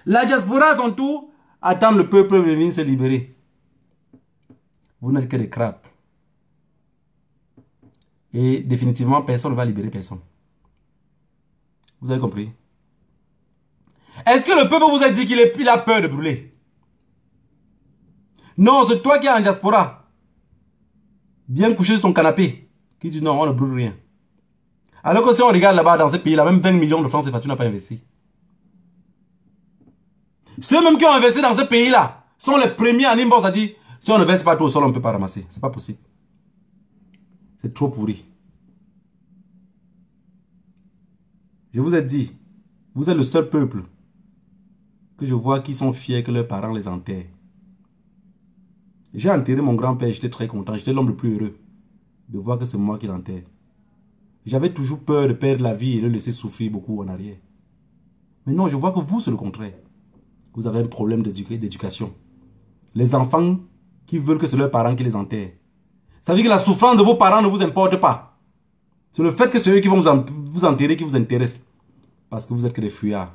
La diaspora, à son tour, attend le peuple de venir se libérer. Vous n'êtes que des crabes. Et définitivement, personne ne va libérer personne. Vous avez compris? Est-ce que le peuple vous a dit qu'il a peur de brûler? Non, c'est toi qui es en diaspora. Bien couché sur ton canapé. Qui dit non, on ne brûle rien. Alors que si on regarde là-bas dans ce pays-là, même 20 millions de francs CFA, tu n'as pas investi. Ceux même qui ont investi dans ce pays-là sont les premiers en inbox à dire si on ne verse pas tout au sol, on ne peut pas ramasser. C'est pas possible. C'est trop pourri. Je vous ai dit, vous êtes le seul peuple que je vois qui sont fiers que leurs parents les enterrent. J'ai enterré mon grand-père, j'étais très content. J'étais l'homme le plus heureux de voir que c'est moi qui l'enterre. J'avais toujours peur de perdre la vie et de le laisser souffrir beaucoup en arrière. Mais non, je vois que vous, c'est le contraire. Vous avez un problème d'éducation. Les enfants qui veulent que c'est leurs parents qui les enterrent. Ça veut dire que la souffrance de vos parents ne vous importe pas. C'est le fait que c'est eux qui vont vous enterrer qui vous intéresse. Parce que vous êtes que des fuyards.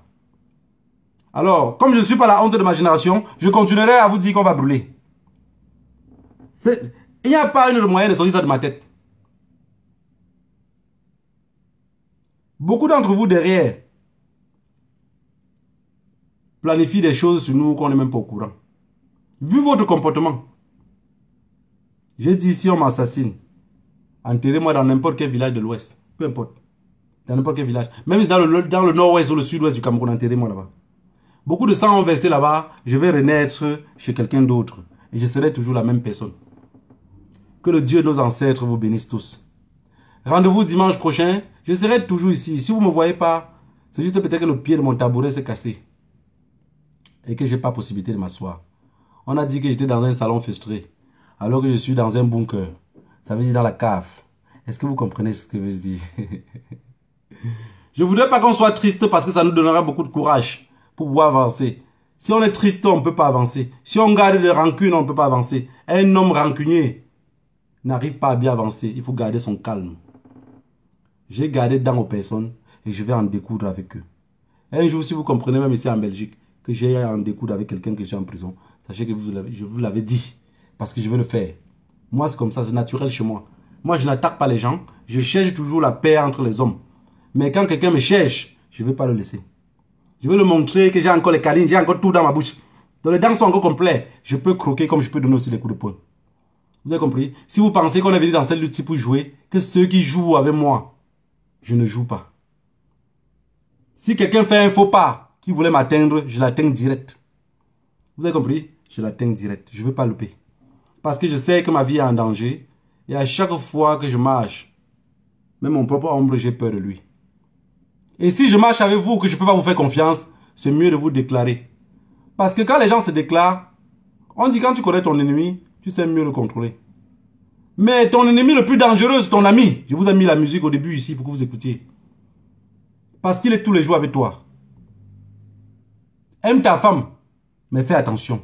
Alors, comme je ne suis pas la honte de ma génération, je continuerai à vous dire qu'on va brûler. Il n'y a pas une moyen de sortir ça de ma tête. Beaucoup d'entre vous derrière planifient des choses sur nous qu'on n'est même pas au courant. Vu votre comportement, j'ai dit si on m'assassine, enterrez-moi dans n'importe quel village de l'Ouest. Peu importe. Dans n'importe quel village. Même dans le nord-ouest ou le sud-ouest du Cameroun, enterrez-moi là-bas. Beaucoup de sang ont versé là-bas. Je vais renaître chez quelqu'un d'autre. Et je serai toujours la même personne. Que le Dieu de nos ancêtres vous bénisse tous. Rendez-vous dimanche prochain. Je serai toujours ici. Si vous ne me voyez pas, c'est juste peut-être que le pied de mon tabouret s'est cassé. Et que je n'ai pas possibilité de m'asseoir. On a dit que j'étais dans un salon frustré. Alors que je suis dans un bunker. Ça veut dire dans la cave. Est-ce que vous comprenez ce que je veux dire? Je ne voudrais pas qu'on soit triste parce que ça nous donnera beaucoup de courage pour pouvoir avancer. Si on est triste, on ne peut pas avancer. Si on garde des rancunes, on ne peut pas avancer. Un homme rancunier n'arrive pas à bien avancer. Il faut garder son calme. J'ai gardé dans aux personnes et je vais en découdre avec eux. Un jour, si vous comprenez, même ici en Belgique, que j'ai à en découdre avec quelqu'un qui est en prison, sachez que je vous l'avais dit. Parce que je vais le faire. Moi, c'est comme ça, c'est naturel chez moi. Moi, je n'attaque pas les gens. Je cherche toujours la paix entre les hommes. Mais quand quelqu'un me cherche, je ne vais pas le laisser. Je vais lui montrer que j'ai encore les câlins, j'ai encore tout dans ma bouche. Donc les dents sont encore complets. Je peux croquer comme je peux donner aussi des coups de poing. Vous avez compris? Si vous pensez qu'on est venu dans cette lutte pour jouer, que ceux qui jouent avec moi, je ne joue pas. Si quelqu'un fait un faux pas qui voulait m'atteindre, je l'atteins direct. Vous avez compris? Je l'atteins direct. Je ne veux pas louper. Parce que je sais que ma vie est en danger. Et à chaque fois que je marche, même mon propre ombre, j'ai peur de lui. Et si je marche avec vous, que je ne peux pas vous faire confiance, c'est mieux de vous déclarer. Parce que quand les gens se déclarent, on dit quand tu connais ton ennemi, tu sais mieux le contrôler. Mais ton ennemi le plus dangereux, c'est ton ami. Je vous ai mis la musique au début ici pour que vous écoutiez. Parce qu'il est tous les jours avec toi. Aime ta femme, mais fais attention.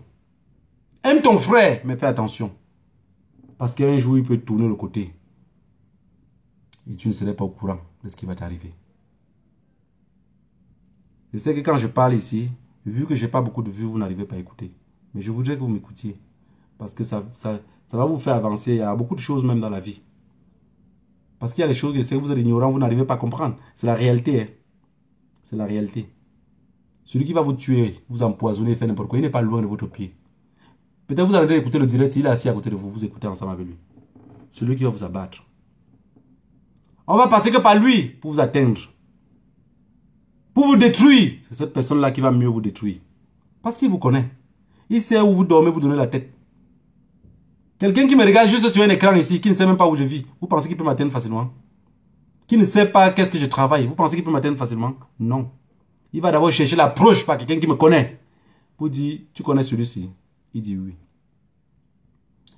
Aime ton frère, mais fais attention. Parce qu'un jour, il peut tourner le côté. Et tu ne serais pas au courant de ce qui va t'arriver. Je sais que quand je parle ici, vu que je n'ai pas beaucoup de vues, vous n'arrivez pas à écouter. Mais je voudrais que vous m'écoutiez. Parce que ça va vous faire avancer. Il y a beaucoup de choses même dans la vie. Parce qu'il y a des choses que vous êtes ignorant, vous n'arrivez pas à comprendre. C'est la réalité. Hein. C'est la réalité. Celui qui va vous tuer, vous empoisonner, faire n'importe quoi, il n'est pas loin de votre pied. Peut-être vous allez écouter le direct, il est assis à côté de vous, vous écoutez ensemble avec lui. Celui qui va vous abattre. On va passer que par lui pour vous atteindre. Pour vous détruire. C'est cette personne-là qui va mieux vous détruire. Parce qu'il vous connaît. Il sait où vous dormez, vous donnez la tête. Quelqu'un qui me regarde juste sur un écran ici, qui ne sait même pas où je vis, vous pensez qu'il peut m'atteindre facilement? Qui ne sait pas qu'est-ce que je travaille, vous pensez qu'il peut m'atteindre facilement? Non. Il va d'abord chercher l'approche par quelqu'un qui me connaît. Pour dire, tu connais celui-ci? Il dit oui.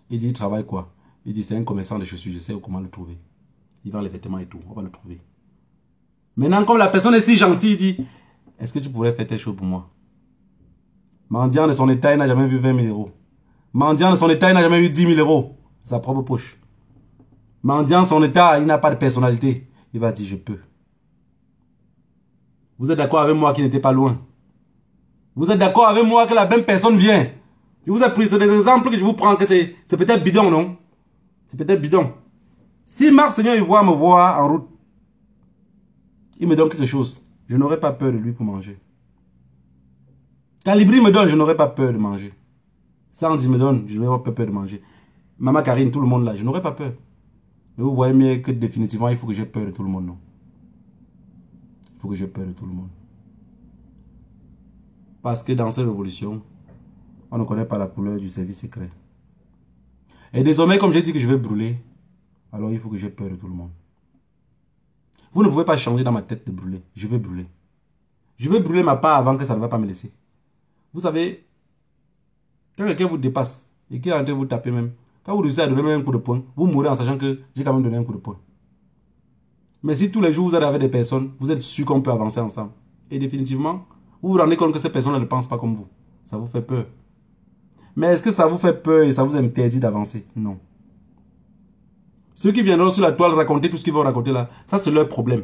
Il dit, il travaille quoi? Il dit, c'est un commerçant de chaussures, je sais comment le trouver. Il vend les vêtements et tout, on va le trouver. Maintenant, comme la personne est si gentille, il dit, est-ce que tu pourrais faire telle chose pour moi? Mendiant de son état, il n'a jamais vu 20 000 euros. Mendiant de son état, il n'a jamais eu 10 000 euros. Sa propre poche. Mendiant de son état, il n'a pas de personnalité. Il va dire, je peux. Vous êtes d'accord avec moi qui n'était pas loin? Vous êtes d'accord avec moi que la même personne vient? Je vous ai pris, c'est des exemples que je vous prends, que c'est peut-être bidon, non? C'est peut-être bidon. Si Marc Seigneur il voit me voir en route, il me donne quelque chose. Je n'aurai pas peur de lui pour manger. Calibri me donne, je n'aurai pas peur de manger. Sandy me donne, je n'aurai pas peur de manger. Maman Karine, tout le monde là, je n'aurai pas peur. Mais vous voyez mieux que définitivement, il faut que j'ai peur de tout le monde, non? Il faut que j'ai peur de tout le monde. Parce que dans cette révolution, on ne connaît pas la couleur du service secret. Et désormais, comme j'ai dit que je vais brûler, alors il faut que j'ai peur de tout le monde. Vous ne pouvez pas changer dans ma tête de brûler. Je vais brûler. Je vais brûler ma part avant que ça ne va pas me laisser. Vous savez, quand quelqu'un vous dépasse et qu'il est en train de vous taper même, quand vous réussissez à donner même un coup de poing, vous mourrez en sachant que j'ai quand même donné un coup de poing. Mais si tous les jours vous êtes avec des personnes, vous êtes sûr qu'on peut avancer ensemble. Et définitivement, vous vous rendez compte que ces personnes ne pensent pas comme vous. Ça vous fait peur. Mais est-ce que ça vous fait peur et ça vous interdit d'avancer? Non. Ceux qui viendront sur la toile raconter tout ce qu'ils vont raconter là, ça c'est leur problème.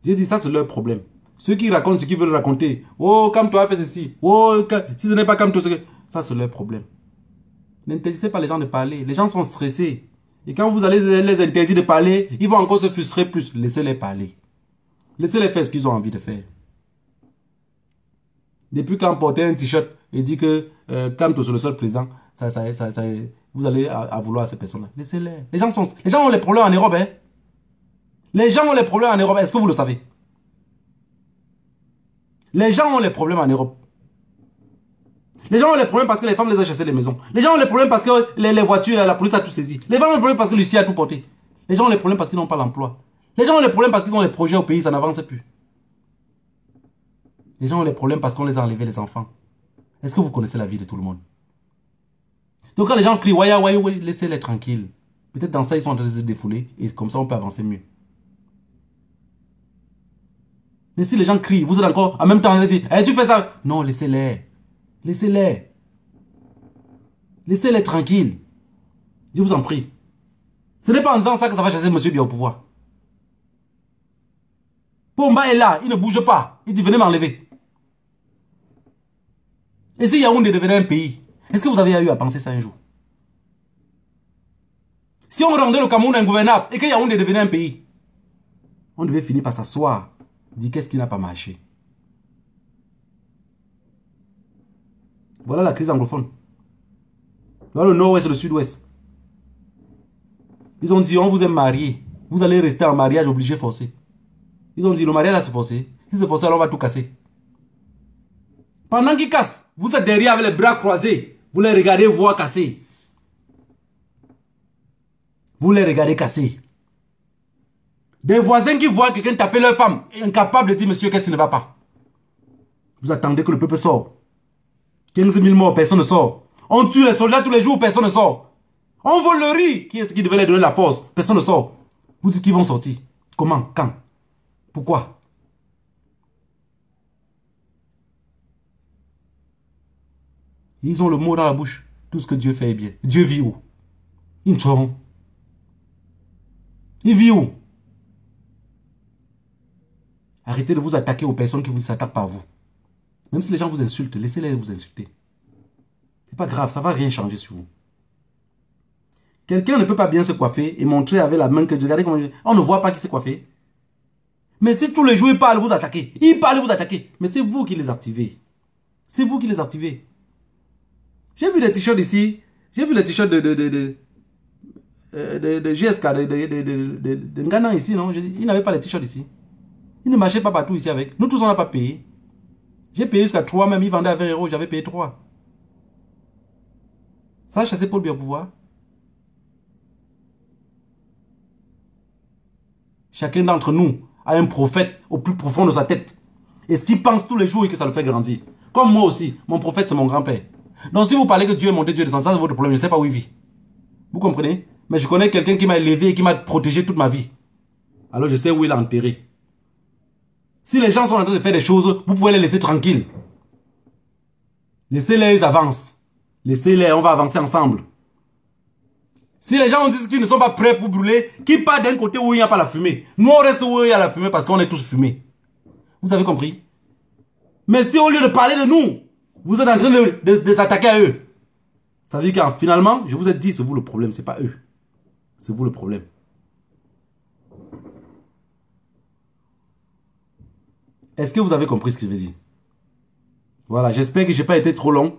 J'ai dit ça c'est leur problème. Ceux qui racontent ce qu'ils veulent raconter. Oh, comme toi fait ceci. Oh, si ce n'est pas comme toi, ça c'est leur problème. N'interdisez pas les gens de parler. Les gens sont stressés. Et quand vous allez les interdire de parler, ils vont encore se frustrer plus. Laissez-les parler. Laissez-les faire ce qu'ils ont envie de faire. Depuis quand porter un t-shirt et dit que quand tu es le seul président, vous allez à vouloir ces personnes-là. Laissez-les. Les gens ont les problèmes en Europe. Hein? Les gens ont les problèmes en Europe. Est-ce que vous le savez? Les gens ont les problèmes en Europe. Les gens ont les problèmes parce que les femmes les ont chassés des maisons. Les gens ont les problèmes parce que les voitures, la police a tout saisi. Les gens ont les problèmes parce que Lucie a tout porté. Les gens ont les problèmes parce qu'ils n'ont pas l'emploi. Les gens ont les problèmes parce qu'ils ont les projets au pays, ça n'avance plus. Les gens ont les problèmes parce qu'on les a enlevés les enfants. Est-ce que vous connaissez la vie de tout le monde? Donc quand les gens crient, ouais, laissez-les tranquilles. Peut-être dans ça, ils sont en train de se défouler et comme ça, on peut avancer mieux. Mais si les gens crient, vous êtes encore en même temps, on dit, tu fais ça. Non, laissez-les. Laissez-les. Laissez-les tranquilles. Je vous en prie. Ce n'est pas en disant ça que ça va chasser monsieur bien au pouvoir. Pomba est là, il ne bouge pas. Il dit, venez m'enlever. Et si Yaoundé devenait un pays, est-ce que vous avez eu à penser ça un jour? Si on rendait le Cameroun ingouvernable et que Yaoundé devenait un pays, on devait finir par s'asseoir, dire qu'est-ce qui n'a pas marché. Voilà la crise anglophone. Voilà le nord-ouest et le sud-ouest. Ils ont dit, on vous est marié. Vous allez rester en mariage obligé forcé. Ils ont dit, le mariage là c'est forcé. Si c'est forcé, alors on va tout casser. Pendant qu'ils cassent, vous êtes derrière avec les bras croisés. Vous les regardez voir casser. Vous les regardez casser. Des voisins qui voient quelqu'un taper leur femme, incapable de dire, monsieur, qu'est-ce qui ne va pas? Vous attendez que le peuple sorte. 15 000 morts, personne ne sort. On tue les soldats tous les jours, personne ne sort. On vole le riz. Qui est-ce qui devait leur donner la force? Personne ne sort. Vous dites qu'ils vont sortir. Comment? Quand? Pourquoi? Ils ont le mot dans la bouche. Tout ce que Dieu fait est bien. Dieu vit où? Il vit où? Arrêtez de vous attaquer aux personnes qui vous attaquent par vous. Même si les gens vous insultent, laissez-les vous insulter. C'est pas grave, ça va rien changer sur vous. Quelqu'un ne peut pas bien se coiffer et montrer avec la main que regardez comment on ne voit pas qui s'est coiffé. Mais si tous les jours ils parlent, vous attaquez. Ils parlent, vous attaquez. Mais c'est vous qui les activez. C'est vous qui les activez. J'ai vu les t-shirts ici. J'ai vu les t-shirts de GSK, de Ngana ici, non? Ils n'avaient pas les t-shirts ici. Ils ne marchaient pas partout ici avec. Nous tous, on n'a pas payé. J'ai payé jusqu'à 3 même. Ils vendaient à 20 €. J'avais payé 3. Ça a chassé Paul Biya au pouvoir. Chacun d'entre nous a un prophète au plus profond de sa tête. Et ce qu'il pense tous les jours et que ça le fait grandir. Comme moi aussi. Mon prophète, c'est mon grand-père. Donc si vous parlez que Dieu est monté, Dieu est descendu, ça c'est votre problème. Je ne sais pas où il vit. Vous comprenez? Mais je connais quelqu'un qui m'a élevé et qui m'a protégé toute ma vie. Alors je sais où il est enterré. Si les gens sont en train de faire des choses, vous pouvez les laisser tranquilles. Laissez-les, ils avancent. Laissez-les, on va avancer ensemble. Si les gens disent qu'ils ne sont pas prêts pour brûler, qu'ils partent d'un côté où il n'y a pas la fumée. Nous, on reste où il y a la fumée parce qu'on est tous fumés. Vous avez compris? Mais si au lieu de parler de nous, vous êtes en train de s'attaquer à eux, ça veut dire que finalement, je vous ai dit, c'est vous le problème, c'est pas eux. C'est vous le problème. Est-ce que vous avez compris ce que je veux dire? Voilà, j'espère que je n'ai pas été trop long.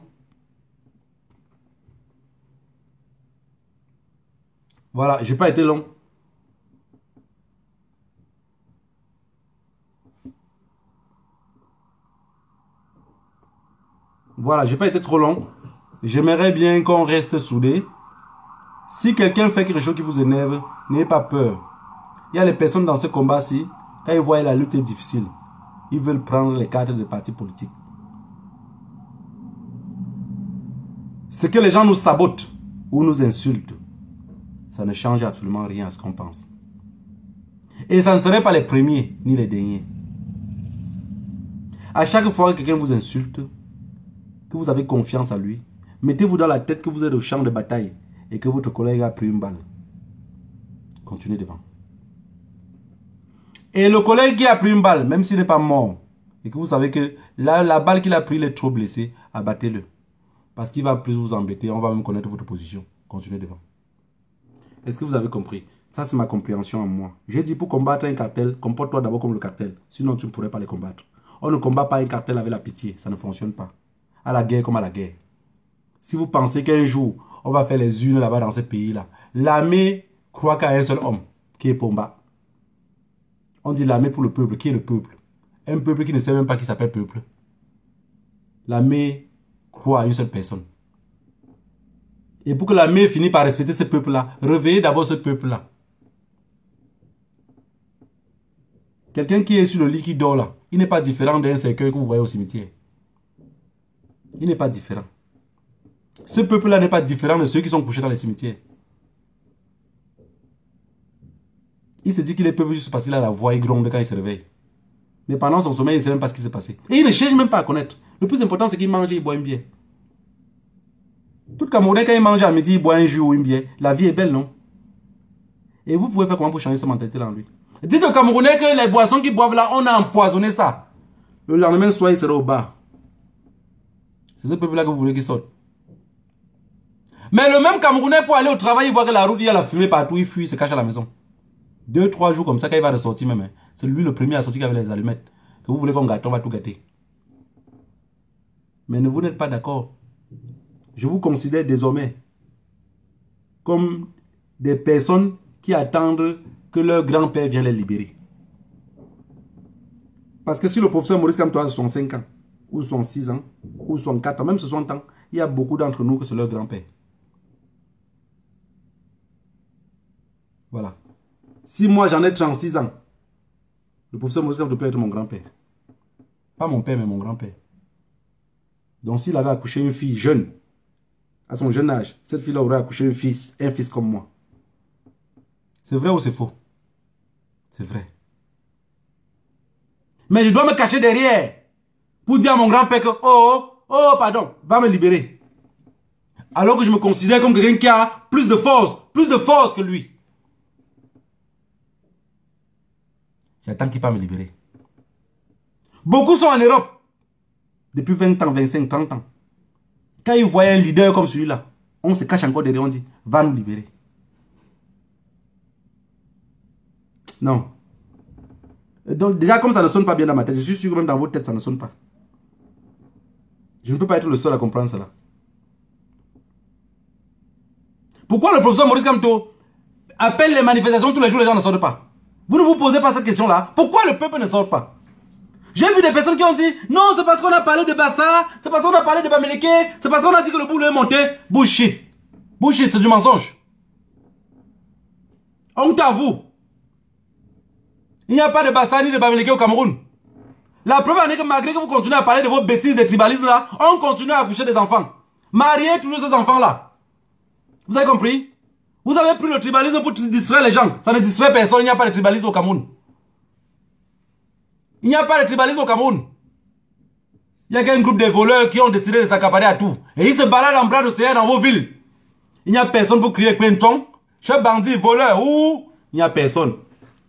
Voilà, je n'ai pas été long. Voilà, je n'ai pas été trop long. J'aimerais bien qu'on reste soudés. Si quelqu'un fait quelque chose qui vous énerve, n'ayez pas peur. Il y a les personnes dans ce combat-ci, quand ils voient la lutte est difficile, ils veulent prendre les cartes des partis politiques. Ce que les gens nous sabotent ou nous insultent, ça ne change absolument rien à ce qu'on pense. Et ça ne serait pas les premiers ni les derniers. À chaque fois que quelqu'un vous insulte, que vous avez confiance en lui, mettez-vous dans la tête que vous êtes au champ de bataille et que votre collègue a pris une balle. Continuez devant. Et le collègue qui a pris une balle, même s'il n'est pas mort, et que vous savez que la balle qu'il a pris, il est trop blessé, abattez-le. Parce qu'il va plus vous embêter, on va même connaître votre position. Continuez devant. Est-ce que vous avez compris? Ça, c'est ma compréhension en moi. J'ai dit, pour combattre un cartel, comporte-toi d'abord comme le cartel. Sinon, tu ne pourrais pas les combattre. On ne combat pas un cartel avec la pitié. Ça ne fonctionne pas. À la guerre comme à la guerre. Si vous pensez qu'un jour, on va faire les unes là-bas dans ce pays-là, l'armée croit qu'à un seul homme, qui est Pomba. On dit l'armée pour le peuple. Qui est le peuple? Un peuple qui ne sait même pas qui s'appelle peuple. L'armée croit à une seule personne. Et pour que l'armée finisse par respecter ce peuple-là, réveillez d'abord ce peuple-là. Quelqu'un qui est sur le lit qui dort là, il n'est pas différent d'un cercueil que vous voyez au cimetière. Il n'est pas différent. Ce peuple-là n'est pas différent de ceux qui sont couchés dans les cimetières. Il se dit qu'il est peuple juste parce qu'il a la voix et gronde quand il se réveille. Mais pendant son sommeil, il ne sait même pas ce qui s'est passé. Et il ne cherche même pas à connaître. Le plus important, c'est qu'il mange et il boit une bière. Tout Camerounais, quand il mange à midi, il boit un jus ou une bière. La vie est belle, non? Et vous pouvez faire comment pour changer cette mentalité-là en lui? Dites aux Camerounais que les boissons qu'ils boivent là, on a empoisonné ça. Le lendemain soir, il sera au bar. C'est ce peuple-là que vous voulez qu'il sorte. Mais le même Camerounais, pour aller au travail, il voit que la route, il y a la fumée partout, il fuit, il se cache à la maison. 2-3 jours comme ça, quand il va ressortir même, hein, c'est lui le premier à sortir avec les allumettes. Que vous voulez qu'on gâte, on va tout gâter. Mais vous n'êtes pas d'accord. Je vous considère désormais comme des personnes qui attendent que leur grand-père vienne les libérer. Parce que si le professeur Maurice Kamto a 65 ans, ou 66 ans, ou 64 ans, même 60 ans, il y a beaucoup d'entre nous que c'est leur grand-père. Voilà. Si moi j'en ai 36 ans, le professeur Maurice Kamto peut être mon grand-père. Pas mon père, mais mon grand-père. Donc s'il avait accouché une fille jeune, à son jeune âge, cette fille-là aurait accouché un fils comme moi. C'est vrai ou c'est faux? C'est vrai. Mais je dois me cacher derrière pour dire à mon grand-père que, pardon, va me libérer. Alors que je me considère comme quelqu'un qui a plus de force que lui. J'attends qu'il va me libérer. Beaucoup sont en Europe depuis 20 ans, 25, 30 ans. Quand ils voient un leader comme celui-là, on se cache encore derrière, on dit, va nous libérer. Non. Donc déjà, comme ça ne sonne pas bien dans ma tête, je suis sûr que même dans votre tête, ça ne sonne pas. Je ne peux pas être le seul à comprendre cela. Pourquoi le professeur Maurice Kamto appelle les manifestations tous les jours, les gens ne sortent pas? Vous ne vous posez pas cette question-là. Pourquoi le peuple ne sort pas? J'ai vu des personnes qui ont dit, non, c'est parce qu'on a parlé de Bassa, c'est parce qu'on a parlé de Bamileke, c'est parce qu'on a dit que le boulot est monté. Bullshit. Bullshit, c'est du mensonge. Honte à vous. Il n'y a pas de Bassa ni de Bamileke au Cameroun. La preuve en est que malgré que vous continuez à parler de vos bêtises, des tribalistes là, on continue à accoucher des enfants. Mariez tous ces enfants-là. Vous avez compris? Vous avez pris le tribalisme pour distraire les gens. Ça ne distrait personne, il n'y a pas de tribalisme au Cameroun. Il n'y a pas de tribalisme au Cameroun. Il n'y a qu'un groupe de voleurs qui ont décidé de s'accaparer à tout. Et ils se baladent en bras de CR dans vos villes. Il n'y a personne pour crier Quenton, chef bandit, voleur, ou il n'y a personne.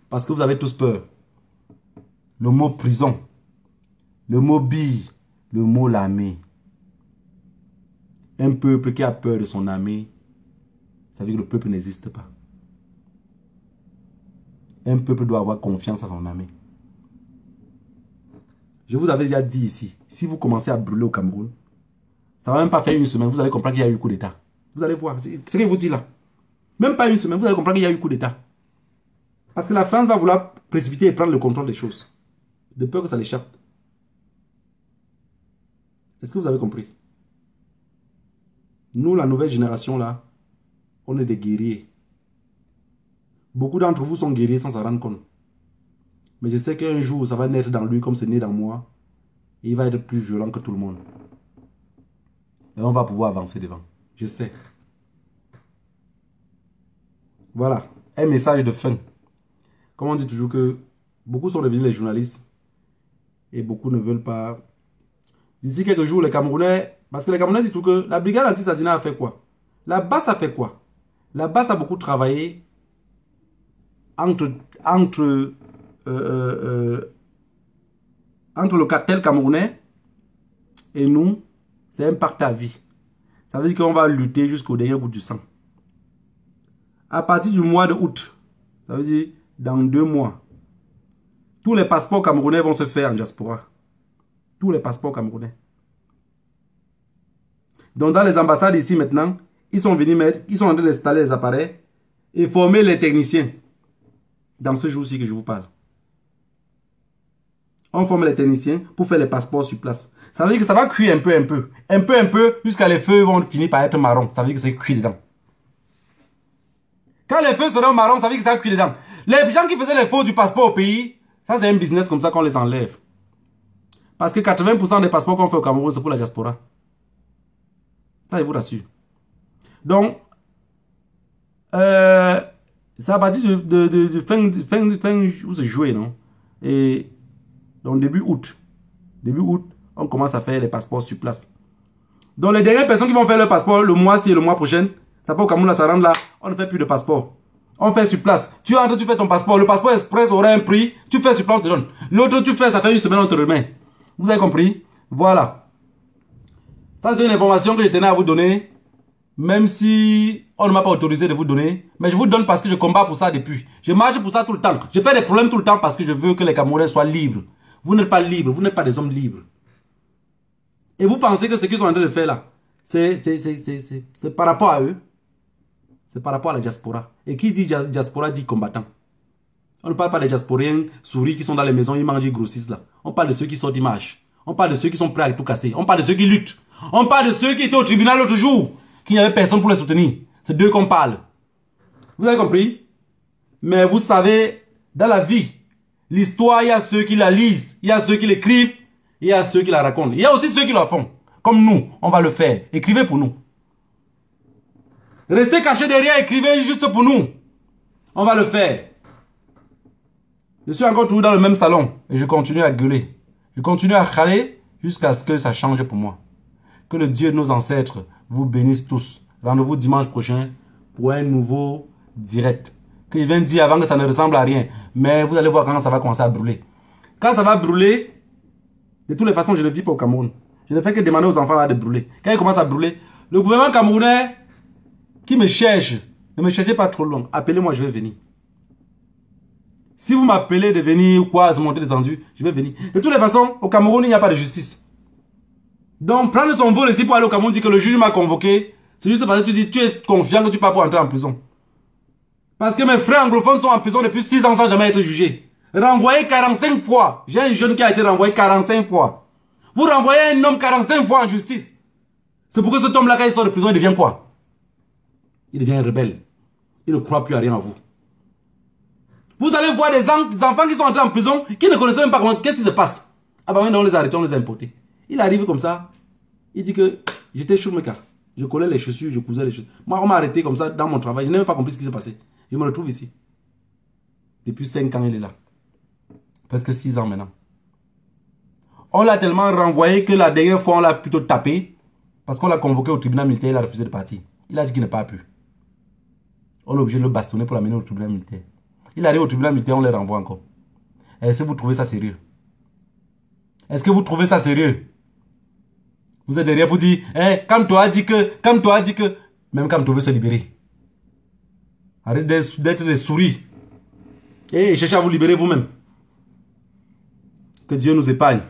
Parce que vous avez tous peur. Le mot prison, le mot bille, le mot l'armée. Un peuple qui a peur de son armée, ça veut dire que le peuple n'existe pas. Un peuple doit avoir confiance à son armée. Je vous avais déjà dit ici, si vous commencez à brûler au Cameroun, ça ne va même pas faire une semaine, vous allez comprendre qu'il y a eu coup d'État. Vous allez voir, c'est ce que je vous dis là. Même pas une semaine, vous allez comprendre qu'il y a eu coup d'État. Parce que la France va vouloir précipiter et prendre le contrôle des choses. De peur que ça l'échappe. Est-ce que vous avez compris? Nous, la nouvelle génération là, on est des guerriers. Beaucoup d'entre vous sont guerriers sans s'en rendre compte. Mais je sais qu'un jour, ça va naître dans lui comme c'est né dans moi. Et il va être plus violent que tout le monde. Et on va pouvoir avancer devant. Je sais. Voilà. Un message de fin. Comme on dit toujours que beaucoup sont devenus les journalistes. Et beaucoup ne veulent pas. D'ici quelques jours, les Camerounais Parce que les Camerounais disent tout que la brigade anti-assassinat a fait quoi? La BAS a fait quoi? La BAS a beaucoup travaillé entre le cartel camerounais et nous. C'est un pacte à vie. Ça veut dire qu'on va lutter jusqu'au dernier goutte du sang. À partir du mois de août, ça veut dire dans 2 mois, tous les passeports camerounais vont se faire en diaspora. Tous les passeports camerounais. Donc dans les ambassades ici maintenant, ils sont venus mettre, ils sont en train d'installer les appareils et former les techniciens. Dans ce jour-ci que je vous parle. On forme les techniciens pour faire les passeports sur place. Ça veut dire que ça va cuire un peu, jusqu'à les feux vont finir par être marrons. Ça veut dire que c'est cuit dedans. Quand les feux seront marrons, ça veut dire que ça cuit dedans. Les gens qui faisaient les faux du passeport au pays, ça c'est un business comme ça qu'on les enlève. Parce que 80% des passeports qu'on fait au Cameroun, c'est pour la diaspora. Ça, je vous rassure. Donc, c'est à partir de fin où c'est joué, non? Et donc, début août, on commence à faire les passeports sur place. Donc, les dernières personnes qui vont faire le passeport le mois-ci et le mois prochain, ça peut au Cameroun, là, ça rentre là, on ne fait plus de passeport. On fait sur place. Tu entres, tu fais ton passeport. Le passeport express aura un prix. Tu fais sur place, on te donne. L'autre, tu fais, ça fait 1 semaine, on te remet. Vous avez compris? Voilà. Ça, c'est une information que je tenais à vous donner. Même si on ne m'a pas autorisé de vous donner. Mais je vous donne parce que je combats pour ça depuis. Je marche pour ça tout le temps. Je fais des problèmes tout le temps parce que je veux que les Camerounais soient libres. Vous n'êtes pas libres. Vous n'êtes pas des hommes libres. Et vous pensez que ce qu'ils sont en train de faire là, c'est par rapport à eux. C'est par rapport à la diaspora. Et qui dit diaspora dit combattant. On ne parle pas des diasporiens souris qui sont dans les maisons, ils mangent, ils grossissent là. On parle de ceux qui sortent, ils marchent. On parle de ceux qui sont prêts à tout casser. On parle de ceux qui luttent. On parle de ceux qui étaient au tribunal l'autre jour, qu'il n'y avait personne pour les soutenir. C'est d'eux qu'on parle. Vous avez compris? Mais vous savez, dans la vie, l'histoire, il y a ceux qui la lisent, il y a ceux qui l'écrivent, il y a ceux qui la racontent. Il y a aussi ceux qui la font. Comme nous, on va le faire. Écrivez pour nous. Restez cachés derrière, écrivez juste pour nous. On va le faire. Je suis encore toujours dans le même salon et je continue à gueuler. Je continue à râler jusqu'à ce que ça change pour moi. Que le Dieu de nos ancêtres vous bénisse tous. Rendez-vous dimanche prochain pour un nouveau direct. Que je viens de dire avant que ça ne ressemble à rien. Mais vous allez voir quand ça va commencer à brûler. Quand ça va brûler, de toutes les façons, je ne vis pas au Cameroun. Je ne fais que demander aux enfants là de brûler. Quand il commence à brûler, le gouvernement camerounais qui me cherche, ne me cherchez pas trop long. Appelez-moi, je vais venir. Si vous m'appelez de venir ou quoi, se monter descendu, je vais venir. De toutes les façons, au Cameroun, il n'y a pas de justice. Donc, prendre son vol ici pour aller au Cameroun, dire que le juge m'a convoqué, c'est juste parce que tu dis, tu es confiant que tu pars pour entrer en prison. Parce que mes frères anglophones sont en prison depuis 6 ans sans jamais être jugés. Renvoyé 45 fois. J'ai un jeune qui a été renvoyé 45 fois. Vous renvoyez un homme 45 fois en justice. C'est pour que cet homme-là, quand il sort de prison, il devient quoi? Il devient un rebelle. Il ne croit plus à rien à vous. Vous allez voir des enfants qui sont entrés en prison, qui ne connaissaient même pas qu'est-ce qui se passe. Ah bah maintenant on les a arrêtés, on les a importés. Il arrive comme ça, il dit que j'étais choumeka. Je collais les chaussures, je cousais les chaussures. Moi on m'a arrêté comme ça dans mon travail, je n'ai même pas compris ce qui s'est passé. Je me retrouve ici. Depuis 5 ans il est là. Presque 6 ans maintenant. On l'a tellement renvoyé que la dernière fois on l'a plutôt tapé. Parce qu'on l'a convoqué au tribunal militaire, il a refusé de partir. Il a dit qu'il n'est pas pu. On est obligé de le bastonner pour l'amener au tribunal militaire. Il arrive au tribunal militaire, on les renvoie encore. Est-ce que vous trouvez ça sérieux? Est-ce que vous trouvez ça sérieux? Vous êtes derrière pour dire, Kamto a dit que, même Kamto veut se libérer. Arrêtez d'être des souris. Et cherchez à vous libérer vous-même. Que Dieu nous épargne.